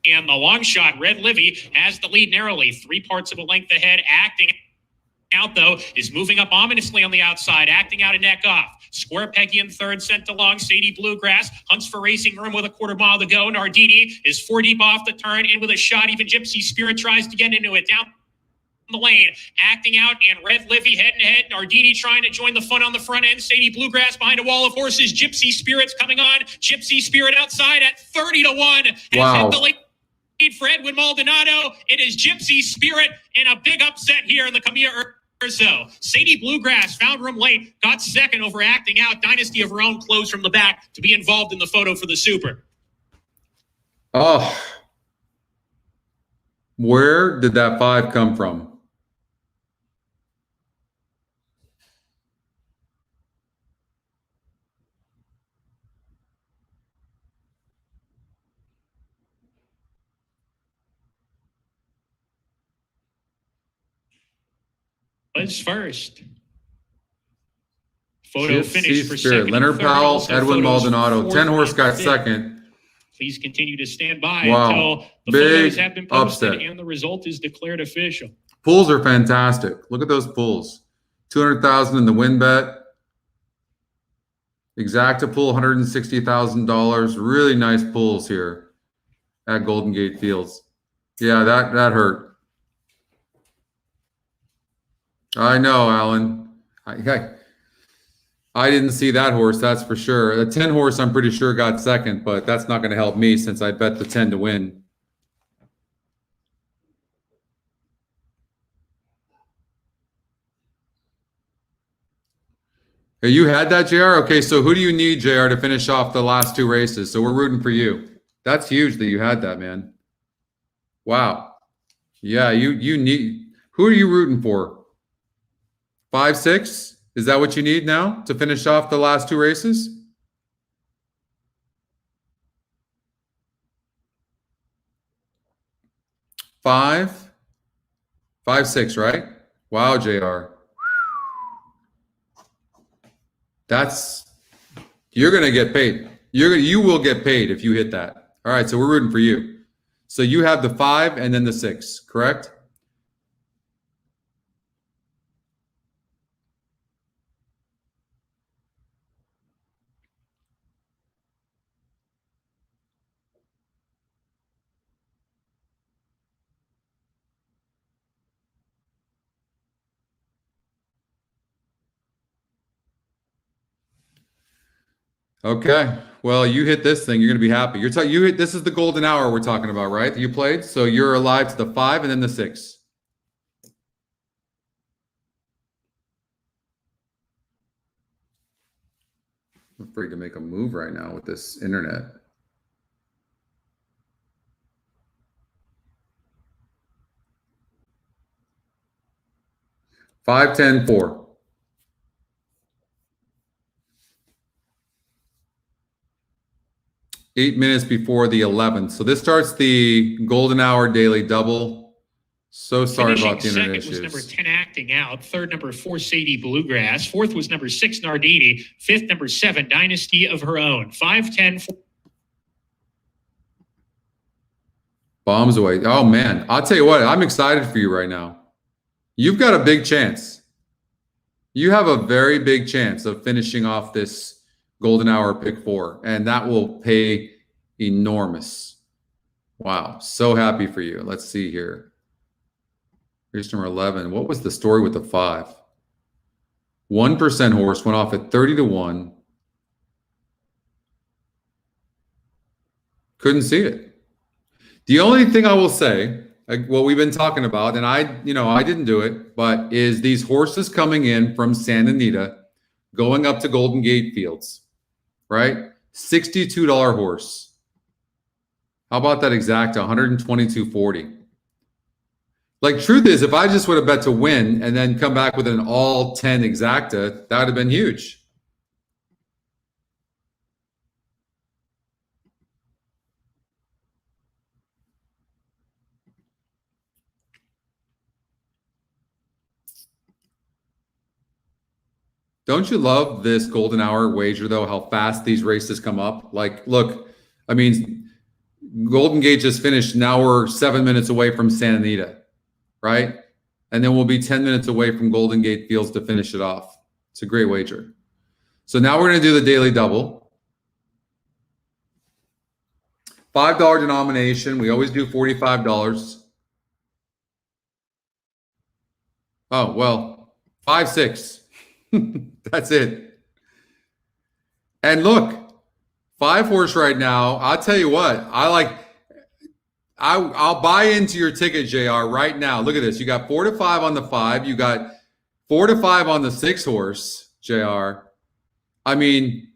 And the long shot, Red Livy, has the lead narrowly, 3 parts of a length ahead. Acting out, though, is moving up ominously on the outside, acting out a neck off. Square Peggy in third, sent along. Sadie Bluegrass hunts for racing room with a quarter mile to go. Nardini is 4 deep off the turn, in with a shot. Even Gypsy Spirit tries to get into it. Down the lane, acting out, and Red Livy head and head. Nardini trying to join the fun on the front end. Sadie Bluegrass behind a wall of horses. Gypsy Spirit's coming on. Gypsy Spirit outside at 30-1. Wow. For Edwin Maldonado, it is Gypsy Spirit in a big upset here in the Camilla Urso. Sadie Bluegrass found room late, got second over acting out. Dynasty of her own closed from the back to be involved in the photo for the Super. Oh, where did that 5 come from? Was first. Photo Gypsy finish for Spirit. second. Leonard and third. Powell, Also Edwin photos for Maldonado. fourth 10 horse and got fifth. second. Please continue to stand by Wow. until the Big photos have been posted upset. and the result is declared official. Pools are fantastic. Look at those pools. 200,000 in the win bet. Exacta pool, $160,000. Really nice pools here at Golden Gate Fields. Yeah, that hurt. I know, Alan. I didn't see that horse, that's for sure. The 10 horse, I'm pretty sure, got second, but that's not going to help me since I bet the 10 to win. Hey, you had that, JR? Okay, so who do you need, JR, to finish off the last 2 races? So we're rooting for you. That's huge that you had that, man. Wow. Yeah, you need... Who are you rooting for? 5, 6? Is that what you need now to finish off the last 2 races? Five, 6, right? Wow, JR. You're going to get paid. You will get paid if you hit that. All right, so we're rooting for you. So you have the 5 and then the 6, correct? Okay. Well, you hit this thing, you're going to be happy. This is the golden hour we're talking about, right? That you played. So you're alive to the 5 and then the 6. I'm afraid to make a move right now with this internet. Five, 10, 4. 8 minutes before the 11th. So this starts the golden hour daily double. So sorry about the internet issues. Second was number 10, Acting Out. Third, number 4, Sadie Bluegrass. Fourth was number 6, Nardini. Fifth, number 7, Dynasty of Her Own. 5, 10, 4. Bombs away. Oh, man. I'll tell you what. I'm excited for you right now. You've got a big chance. You have a very big chance of finishing off this golden hour pick 4, and that will pay enormous. Wow. So happy for you. Let's see here. Race number 11. What was the story with the 5? 1% horse went off at 30-1. Couldn't see it. The only thing I will say, what we've been talking about, and I didn't do it, but is these horses coming in from Santa Anita, going up to Golden Gate Fields, right? $62 horse. How about that exact 122.40? Like, truth is, if I just would have bet to win and then come back with an all 10 exacta, that would have been huge. Don't you love this golden hour wager, though, how fast these races come up? Like, look, I mean, Golden Gate just finished. Now we're 7 minutes away from Santa Anita, right? And then we'll be 10 minutes away from Golden Gate Fields to finish it off. It's a great wager. So now we're going to do the daily double. $5 denomination. We always do $45. Oh, well, 5-6. That's it. And look, 5-horse right now. I'll tell you what, I'll buy into your ticket, JR, right now. Look at this. You got 4 to 5 on the 5. You got 4 to 5 on the 6-horse, JR. I mean,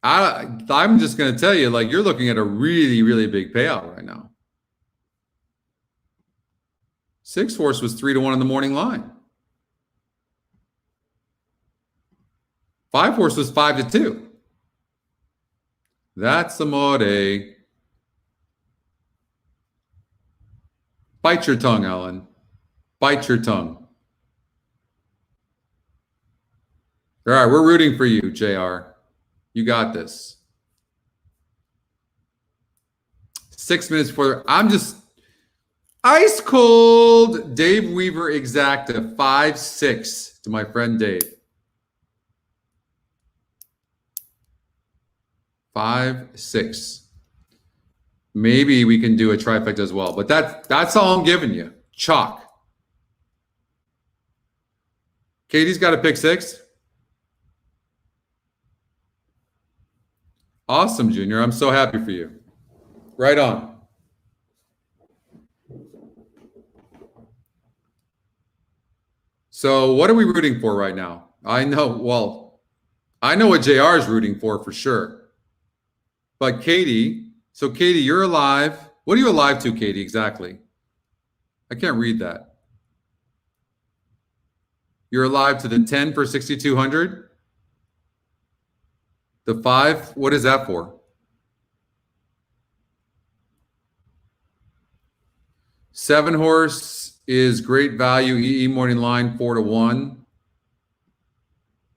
I'm just going to tell you, like, you're looking at a really, really big payout right now. 6-horse was 3 to 1 in the morning line. 5-horse was 5 to 2. That's amore. Bite your tongue, Alan. Bite your tongue. All right, we're rooting for you, JR. You got this. 6 minutes before. I'm just ice cold. Dave Weaver exacta 5-6 to my friend Dave. 5-6. Maybe we can do a trifecta as well, but that's all I'm giving you. Chalk. Katie's got a pick 6. Awesome, Junior. I'm so happy for you. Right on. So what are we rooting for right now? I know what JR is rooting for sure. But Katie, so Katie, you're alive. What are you alive to, Katie, exactly? I can't read that. You're alive to the 10 for 6,200? The 5, what is that for? 7-horse is great value. EE morning line 4 to 1.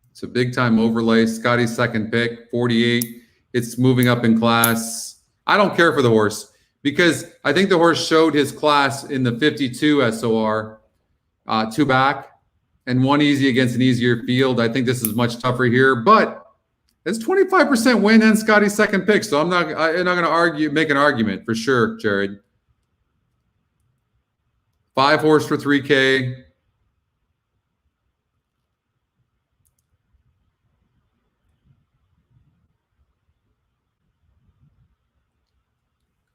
It's a big time overlay. Scotty's second pick, 48. It's moving up in class. I don't care for the horse because I think the horse showed his class in the 52 SOR, 2 back and 1 easy against an easier field. I think this is much tougher here, but it's 25% win and Scotty's second pick. So I'm not going to make an argument for sure, Jared. 5-horse for 3K.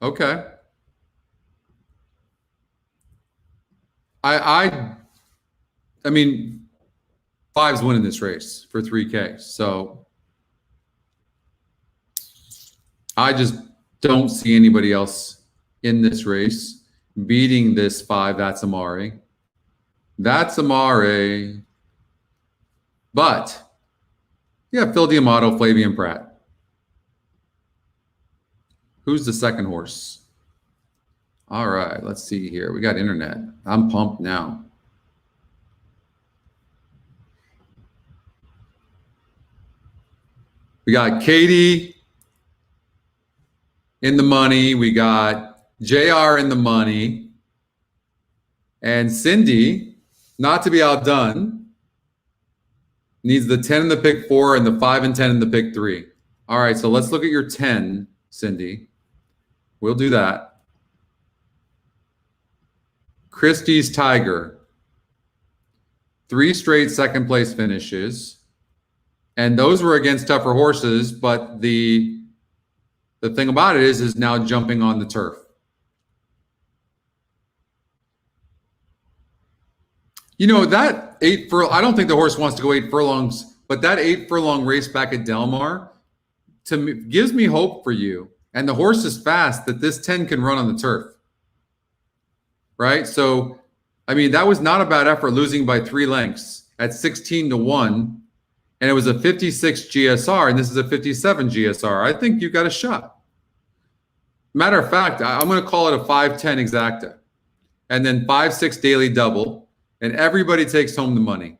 Okay. I mean, 5's winning this race for 3K. So I just don't see anybody else in this race beating this 5. That's Amare. That's Amare. But yeah, Phil D'Amato, Flavian Pratt. Who's the second horse? All right, let's see here. We got internet. I'm pumped now. We got Katie in the money. We got JR in the money. And Cindy, not to be outdone, needs the 10 in the pick 4 and the 5 and 10 in the pick 3. All right, so let's look at your 10, Cindy. We'll do that. Christie's Tiger. 3 straight second place finishes. And those were against tougher horses, but the thing about it is now jumping on the turf. You know, that 8 furlong, I don't think the horse wants to go 8 furlongs, but that 8 furlong race back at Del Mar gives me hope for you. And the horse is fast that this 10 can run on the turf. Right? So, I mean, that was not a bad effort losing by 3 lengths at 16-1. And it was a 56 GSR, and this is a 57 GSR. I think you got a shot. Matter of fact, I'm going to call it a 5-10 exacta. And then 5-6 daily double. And everybody takes home the money.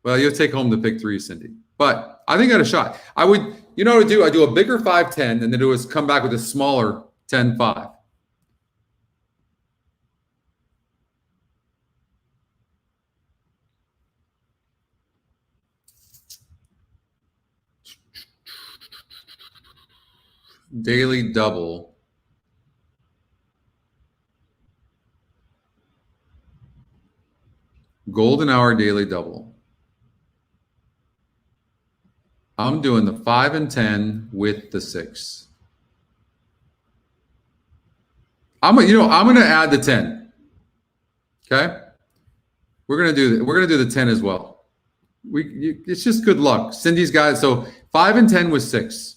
Well, you'll take home the pick 3, Cindy. But I think I got a shot. I would, you know what I do? I do a bigger 5-10, and then it was come back with a smaller 10-5. Daily double. Golden hour daily double. I'm doing the 5 and 10 with the 6. I'm going to add the 10. Okay? We're going to do the 10 as well. It's just good luck. Cindy's got it. So 5 and 10 with 6.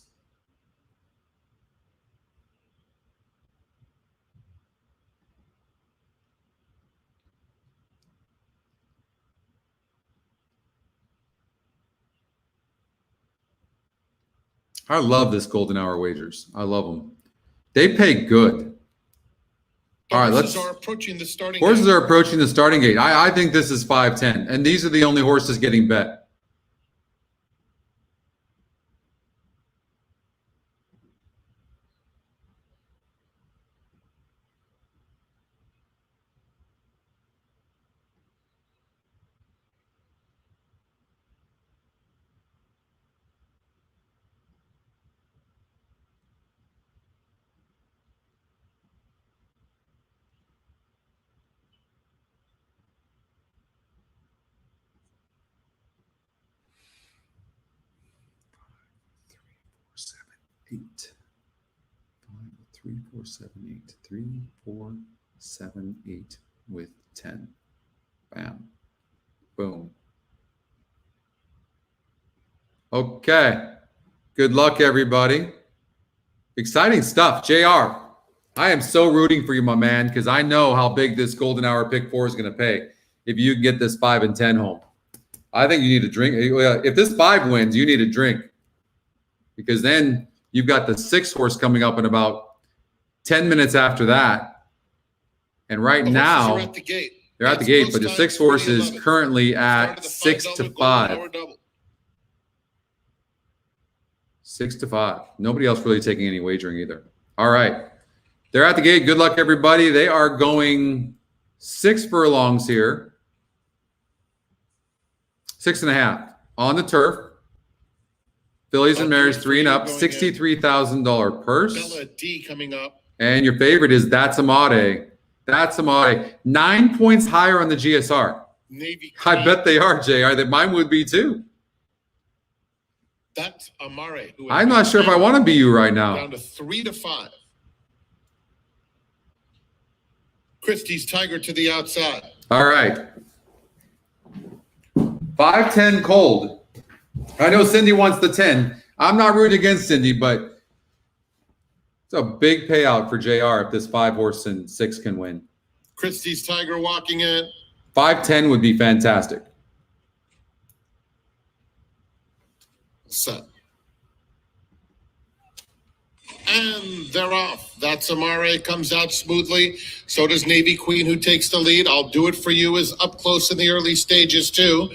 I love this golden hour wagers. I love them. They pay good. All right, horses are approaching the starting horses gate. are approaching the starting gate. I think this is 5-10, and these are the only horses getting bet. Eight. 5, 3, 4, 7, 8. 3, 4, 7, 8 with 10. Bam. Boom. Okay. Good luck, everybody. Exciting stuff. JR, I am so rooting for you, my man, because I know how big this golden hour pick 4 is going to pay if you can get this 5 and 10 home. I think you need a drink. If this 5 wins, you need a drink, because then you've got the 6 horse coming up in about 10 minutes after that. And right now, Are at the gate. they're at the gate, but the 6 horse is currently at 6-5. 6-5. Nobody else really taking any wagering either. All right. They're at the gate. Good luck, everybody. They are going 6 furlongs here. 6.5 on the turf. Fillies and mares 3 and up, $63,000 purse. Bella D coming up. And your favorite is That's Amade. That's Amade. 9 points higher on the GSR. Navy. I bet they are, JR. That mine would be too. That's Amare. I'm not sure if I want to be you right now. Down to 3-5. Christie's Tiger to the outside. All right. 5-10 cold. I know Cindy wants the 10. I'm not rooting against Cindy, but it's a big payout for JR if this 5 horse and 6 can win. Christie's Tiger walking in. 5-10 would be fantastic. Set. And they're off. That's Amare, comes out smoothly. So does Navy Queen, who takes the lead. I'll Do It For You is up close in the early stages too.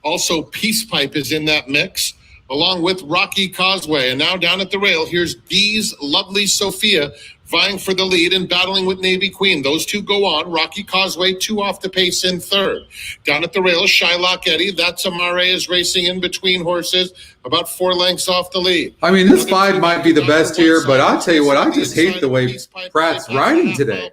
Also, Peace Pipe is in that mix, along with Rocky Causeway. And now down at the rail, here's Bee's Lovely Sophia vying for the lead and battling with Navy Queen. Those two go on. Rocky Causeway 2 off the pace in third. Down at the rail, Shylock Eddie. That's Amare is racing in between horses, about 4 lengths off the lead. I mean, this 5 might be the best here, but I'll tell you what, I just hate the way Pratt's riding today.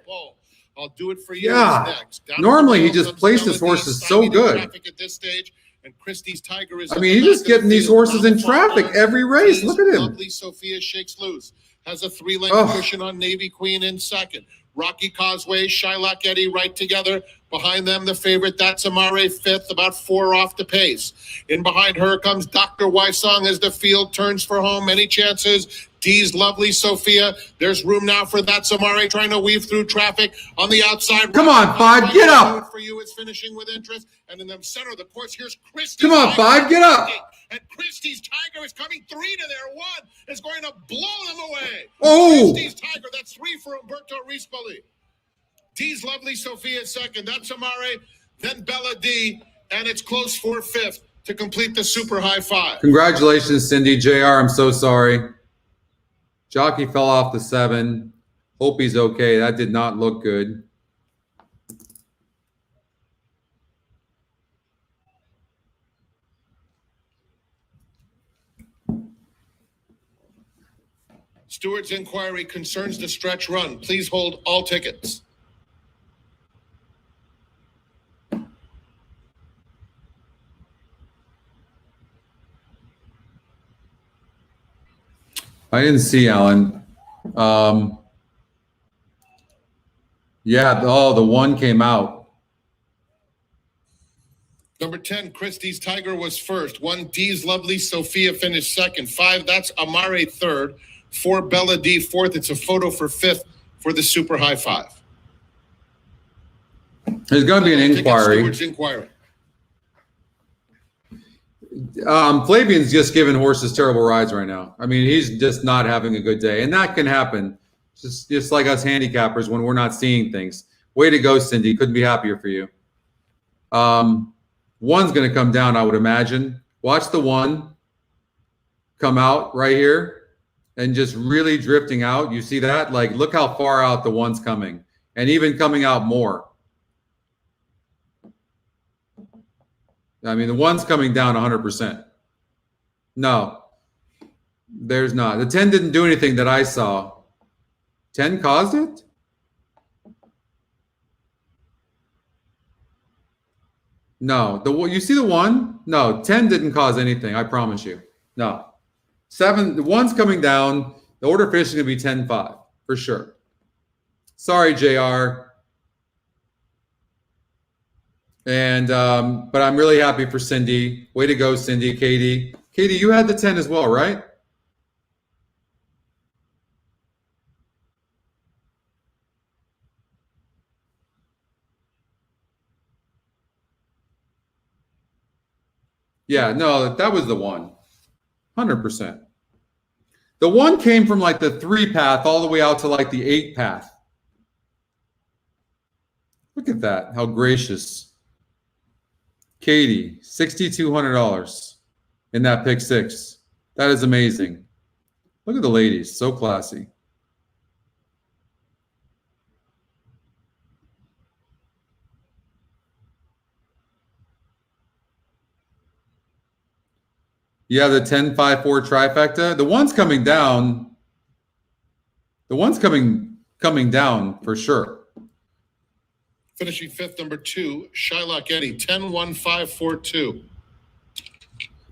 I'll Do It For You. Yeah. Normally, he just places horses so good. At this stage. And Christie's Tiger is. I mean, he's just getting these horses in traffic every race. Look at him. Lovely Sophia shakes loose. Has a 3-length cushion on Navy Queen in second. Rocky Causeway, Shylock Eddie right together. Behind them, the favorite, That's Amare, 5th, about 4 off the pace. In behind her comes Dr. Wysong as the field turns for home. Many chances. D's Lovely Sophia. There's room now for that. Samare trying to weave through traffic on the outside. Come on, Five, get up. For you, it's finishing with interest. And in the center of the course, here's Christie. Come on, Five, get up. And Christie's Tiger is coming 3 to their 1. Is going to blow them away. Oh. Christie's Tiger, that's 3 for Umberto Rispoli. D's Lovely Sophia second. That's Amare. Then Bella D. And it's close for 5th to complete the super high 5. Congratulations, Cindy. JR, I'm so sorry. Jockey fell off the 7. Hope he's okay. That did not look good. Stewart's inquiry concerns the stretch run. Please hold all tickets. I didn't see Alan. Yeah, the 1 came out. Number 10, Christie's Tiger was first. 1, D's Lovely Sophia finished second. 5, that's Amare third. 4, Bella D fourth. It's a photo for 5th for the super high 5. There's going to be an inquiry. Stewart's inquiry. Flavian's just giving horses terrible rides right now. I mean, he's just not having a good day, and that can happen. Just like us handicappers when we're not seeing things. Way to go, Cindy. Couldn't be happier for you. 1's going to come down, I would imagine. Watch the 1 come out right here and just really drifting out. You see that? Like, look how far out the 1's coming, and even coming out more. I mean, the 1's coming down 100%. No, there's not. The 10 didn't do anything that I saw. 10 caused it? No. You see the 1? No, 10 didn't cause anything. I promise you. No. 7. The 1's coming down. The order finish is going to be 10-5 for sure. Sorry, JR. And but I'm really happy for Cindy. Way to go, Cindy. Katie, you had the 10 as well, right? Yeah, no, that was the 1. 100%. The 1 came from like the 3 path all the way out to like the 8 path. Look at that. How gracious. Katie, $6,200 in that pick 6. That is amazing. Look at the ladies. So classy. Yeah, the 10-5-4 trifecta. The 1's coming down. The 1's coming down for sure. Finishing 5th, number 2, Shylock Eddie, 10-1-5-4-2.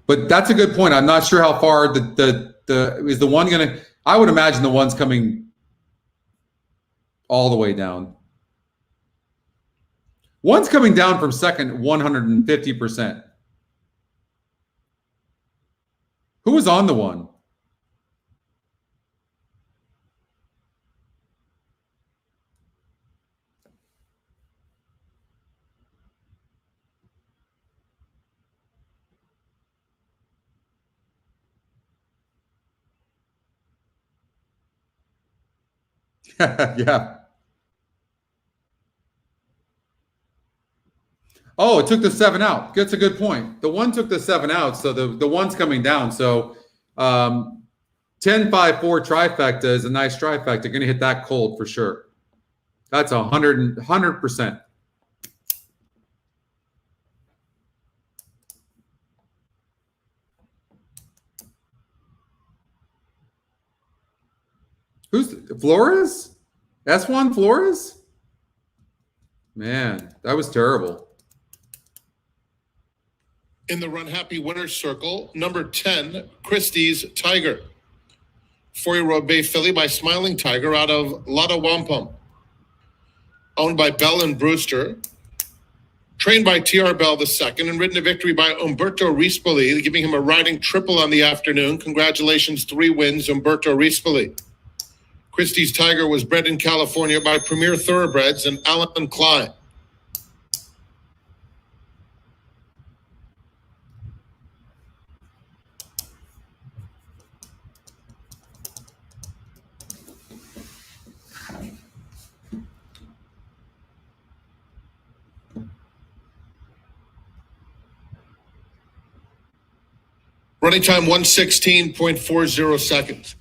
But that's a good point. I'm not sure how far the is the 1 going to. I would imagine the 1's coming all the way down. 1's coming down from second 150%. Who was on the 1? Yeah. Oh, it took the 7 out. That's a good point. The 1 took the 7 out, so the 1's coming down. So 10-5-4 trifecta is a nice trifecta. Going to hit that cold for sure. That's 100%. Who's Flores? S1 Flores? Man, that was terrible. In the Run Happy Winners Circle, number 10, Christie's Tiger. 4-year-old Bay filly by Smiling Tiger out of Lotta Wampum. Owned by Bell and Brewster. Trained by T.R. Bell II and ridden to victory by Umberto Rispoli, giving him a riding triple on the afternoon. Congratulations, 3 wins, Umberto Rispoli. Christie's Tiger was bred in California by Premier Thoroughbreds and Alan Klein. Running time 116.40 seconds.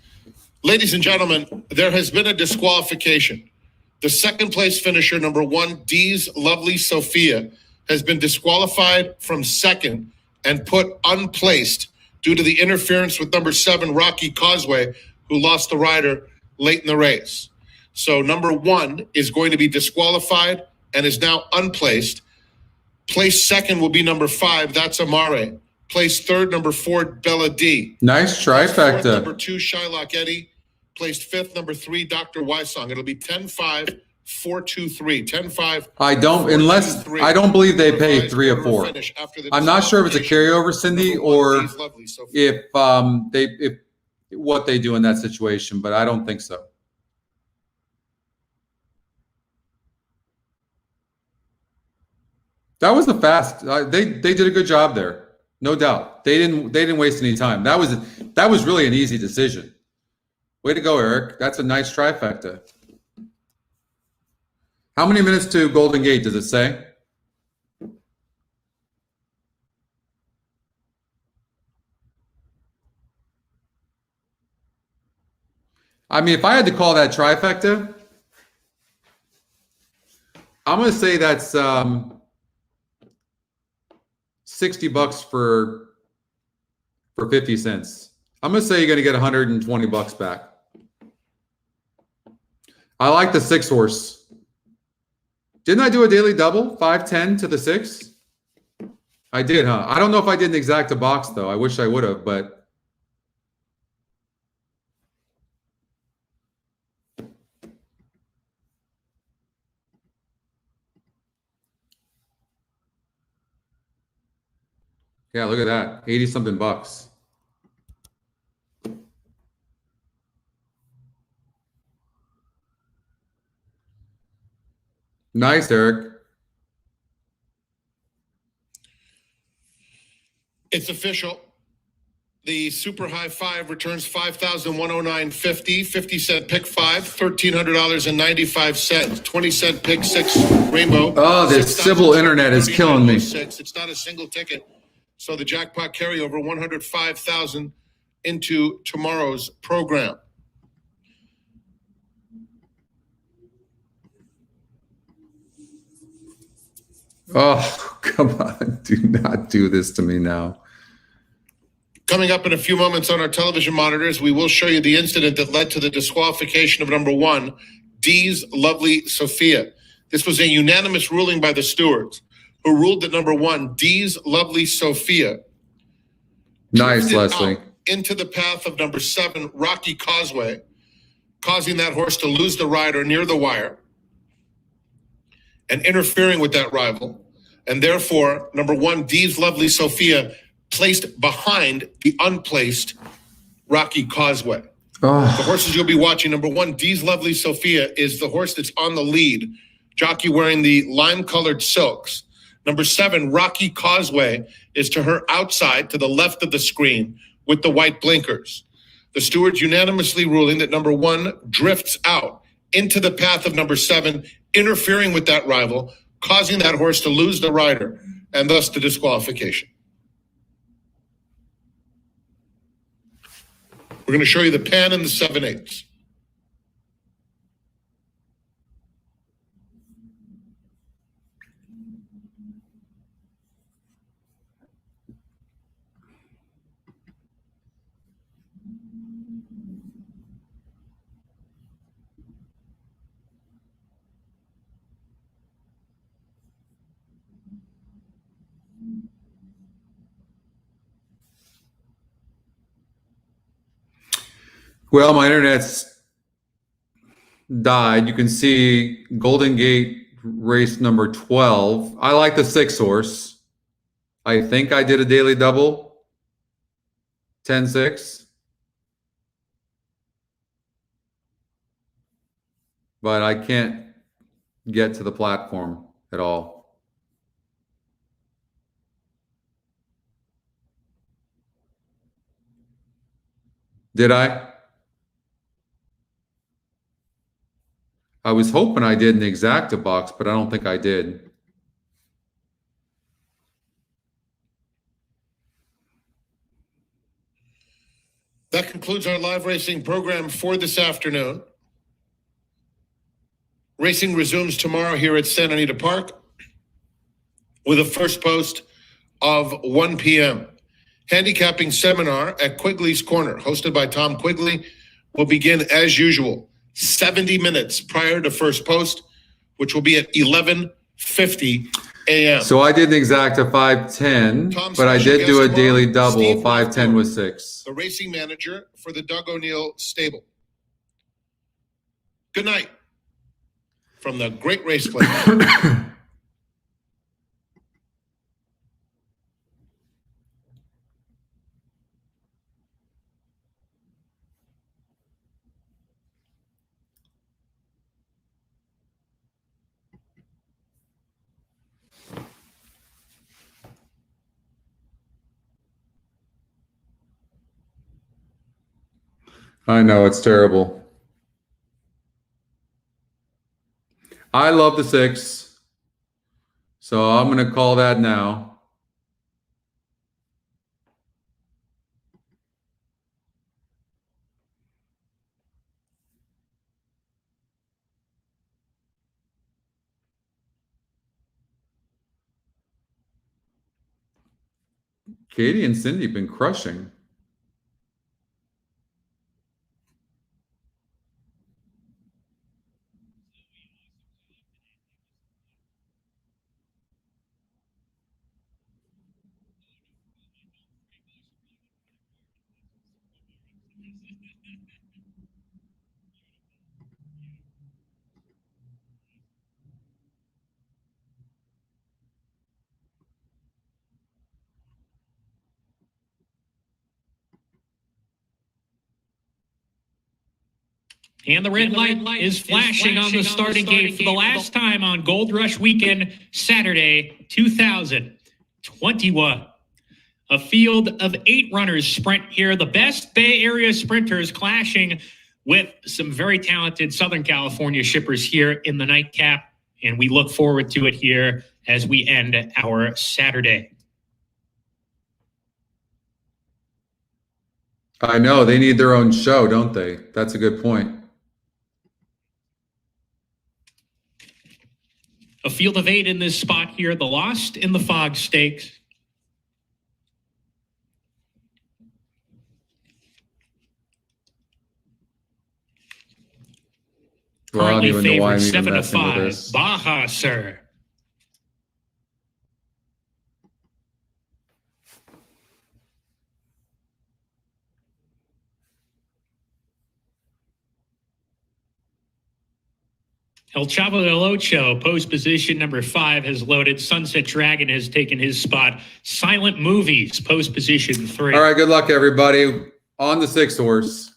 Ladies and gentlemen, there has been a disqualification. The second place finisher, number 1, D's Lovely Sophia, has been disqualified from second and put unplaced due to the interference with number 7, Rocky Causeway, who lost the rider late in the race. So number 1 is going to be disqualified and is now unplaced. Place second will be number 5, that's Amare. Placed third, number 4, Bella D. Nice trifecta. Fourth, number 2, Shylock Eddie. Placed fifth, number 3, Dr. Wysong. It'll be 10-5, 4-2-3. 10-5. I don't, unless, I don't believe they pay 3 or 4. I'm not sure if it's a carryover, Cindy, or if what they do in that situation, but I don't think so. That was the fast. They did a good job there. No doubt. They didn't waste any time. That was really an easy decision. Way to go, Eric. That's a nice trifecta. How many minutes to Golden Gate does it say? I mean, if I had to call that trifecta, I'm going to say that's $60 for 50 cents. I'm going to say you're going to get $120 back. I like the 6 horse. Didn't I do a daily double? 5-10 to the 6? I did, huh? I don't know if I did an exacta box, though. I wish I would have, but yeah, look at that. 80-something bucks. Nice, Eric. It's official. The Super High 5 returns $5,109.50, 50-cent pick 5, $1,300.95, 20-cent pick 6 rainbow. Oh, this civil internet is killing me. It's not a single ticket. So the jackpot carryover, $105,000 into tomorrow's program. Oh, come on. Do not do this to me now. Coming up in a few moments on our television monitors, we will show you the incident that led to the disqualification of number 1, D's Lovely Sophia. This was a unanimous ruling by the stewards, who ruled that number 1, D's Lovely Sophia, nice, Leslie, into the path of number 7, Rocky Causeway, causing that horse to lose the rider near the wire and interfering with that rival. And therefore, number 1, D's Lovely Sophia, placed behind the unplaced Rocky Causeway. Oh. The horses you'll be watching, number 1, D's Lovely Sophia, is the horse that's on the lead, jockey wearing the lime-colored silks. Number 7, Rocky Causeway, is to her outside, to the left of the screen, with the white blinkers. The stewards unanimously ruling that number 1 drifts out into the path of number 7, interfering with that rival, causing that horse to lose the rider, and thus the disqualification. We're going to show you the pan and the 7/8. Well, my internet's died. You can see Golden Gate race number 12. I like the 6 horse. I think I did a daily double. 10-6. But I can't get to the platform at all. Did I? I was hoping I did an exacta box, but I don't think I did. That concludes our live racing program for this afternoon. Racing resumes tomorrow here at Santa Anita Park with a first post of 1 p.m. Handicapping seminar at Quigley's Corner, hosted by Tom Quigley, will begin as usual, 70 minutes prior to first post, which will be at 11:50 a.m. So I did an exacta 5:10, but I did do a daily double. 5:10 with 6. The racing manager for the Doug O'Neill stable. Good night from the Great Race Place. I know, it's terrible. I love the 6. So I'm going to call that now. Katie and Cindy have been crushing. And the red light is flashing on the starting gate for the last time on Gold Rush Weekend, Saturday, 2021. A field of 8 runners sprint here. The best Bay Area sprinters clashing with some very talented Southern California shippers here in the nightcap. And we look forward to it here as we end our Saturday. I know, they need their own show, don't they? That's a good point. A field of 8 in this spot here. The Lost in the Fog Stakes. Well, I don't Currently even know why I'm favored even 7 to messing with 5. this. Baja, sir. El Chavo del Ocho, post position number 5, has loaded. Sunset Dragon has taken his spot. Silent Movies, post position 3. All right, good luck, everybody. On the 6 horse.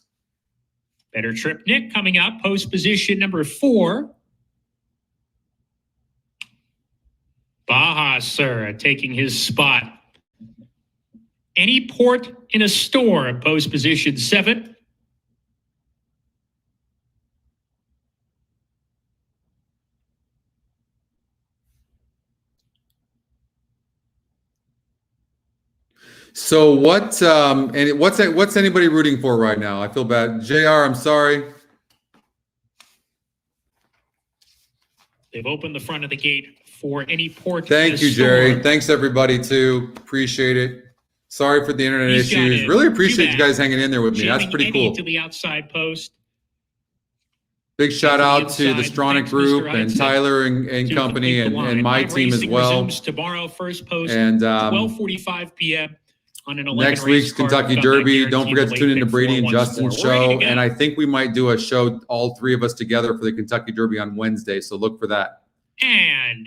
Better Trip Nick coming up, post position number 4. Baja, sir, taking his spot. Any Port in a Store, post position 7. So what's anybody rooting for right now? I feel bad. JR, I'm sorry. They've opened the front of the gate for Any Port. Thank you, Jerry. Thanks everybody too. Appreciate it. Sorry for the internet issues. Really appreciate you guys hanging in there with me. That's pretty cool. To the outside post. Big shout out to the Stronic Group and Tyler and company and my team as well. Tomorrow, first post, and 12:45 p.m. on an 11 next week's Kentucky Derby. Don't forget to tune into Brady and Justin's show. And I think we might do a show, all 3 of us together, for the Kentucky Derby on Wednesday. So look for that. And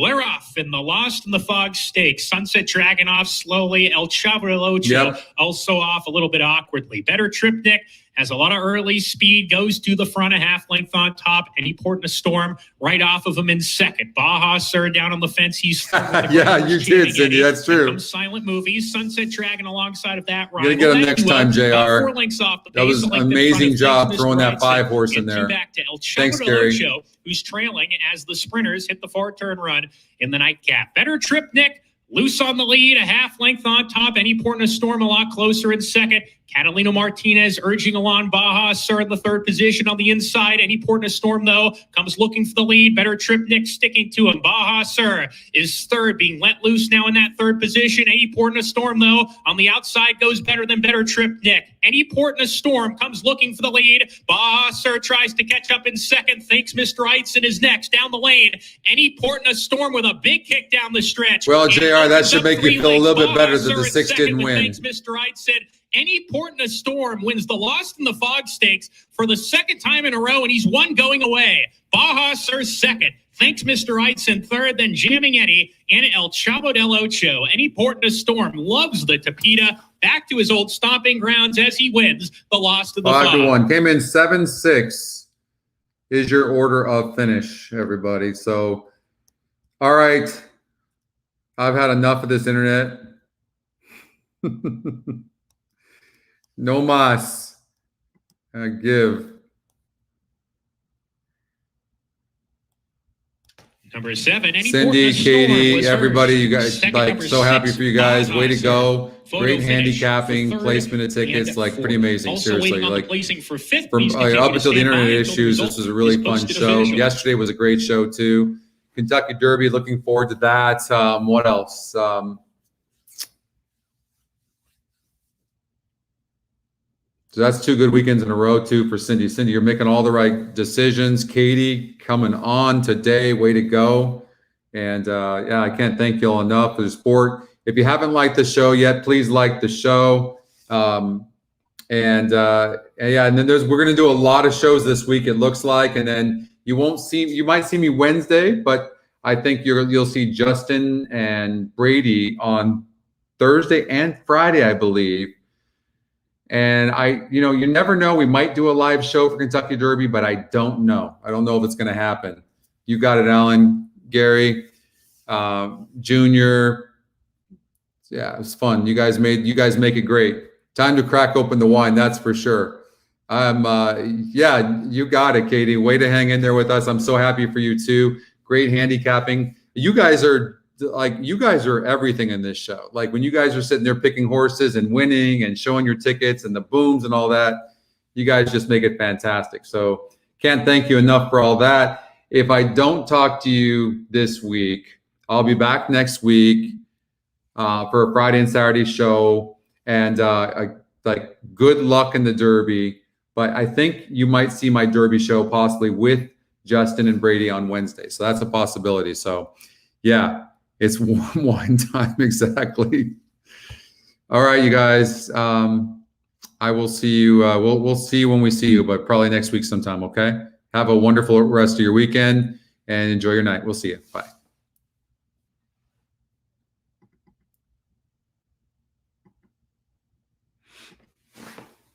we're off in the Lost in the Fog Stakes. Sunset Dragon off slowly. El Chavo del Ocho also off a little bit awkwardly. Better Triptych has a lot of early speed, goes to the front, a half length on top, and he poured in a storm right off of him in second. Baja Sir down on the fence. He's yeah, you did, Cindy. That's true. Silent Movies, Sunset Dragon alongside of that. You're gonna get him next time, JR. 4 lengths off the that was an amazing job throwing that 5 horse in there. Back to El Thanks, Chavo Gary. del Ocho, who's trailing as the sprinters hit the 4-turn run in the nightcap. Better Triptych. Loose on the lead, a half length on top, and he poured in a storm a lot closer in second. Catalino Martinez urging along Baja Sir in the third position on the inside, and he poured in a storm, though. Comes looking for the lead. Better Triptych sticking to him. Baja Sir is third, being let loose now in that third position. And he poured in a storm, though. On the outside goes better than Better Triptych. And he poured in a storm, comes looking for the lead. Baja Sir tries to catch up in second. Thinks Mr. Eitzen is next down the lane. And he poured in a storm with a big kick down the stretch. Well, JR, that should make you feel a little bit better that the 6 didn't win. Thanks, Mr. Eitzen. Any port in a storm wins the Lost in the Fog Stakes for the second time in a row, and he's one going away. Baja Sir second. Thanks, Mr. Eitzen third, then Jamming Eddie and El Chavo del Ocho. Any port in a storm loves the Tapita. Back to his old stomping grounds as he wins the Lost in the Fog. 5-1. Came in 7-6 is your order of finish, everybody. So, all right. I've had enough of this internet. No mas. Give. Number 7. Cindy, Katie, everybody, you guys, like, so happy for you guys. Way to go. Great handicapping, placement of tickets, like, pretty amazing. Seriously, like, up until the internet issues, this was a really fun show. Yesterday was a great show, too. Kentucky Derby, looking forward to that. What else? So that's 2 good weekends in a row, too, for Cindy. Cindy, you're making all the right decisions. Katie, coming on today. Way to go. And, yeah, I can't thank you all enough for the support. If you haven't liked the show yet, please like the show. Yeah, and then we're going to do a lot of shows this week, it looks like. And then you might see me Wednesday, but I think you'll see Justin and Brady on Thursday and Friday, I believe. And you never know. We might do a live show for Kentucky Derby, but I don't know. I don't know if it's going to happen. You got it, Alan, Gary, Junior. Yeah, it was fun. You guys make it great. Time to crack open the wine, that's for sure. Yeah, you got it, Katie. Way to hang in there with us. I'm so happy for you too. Great handicapping. You guys are everything in this show. Like when you guys are sitting there picking horses and winning and showing your tickets and the booms and all that, you guys just make it fantastic. So can't thank you enough for all that. If I don't talk to you this week, I'll be back next week for a Friday and Saturday show. And like good luck in the Derby. But I think you might see my Derby show possibly with Justin and Brady on Wednesday. So that's a possibility. So yeah, it's wine time exactly. All right, you guys. I will see you. We'll see you when we see you, but probably next week sometime. Okay. Have a wonderful rest of your weekend and enjoy your night. We'll see you. Bye.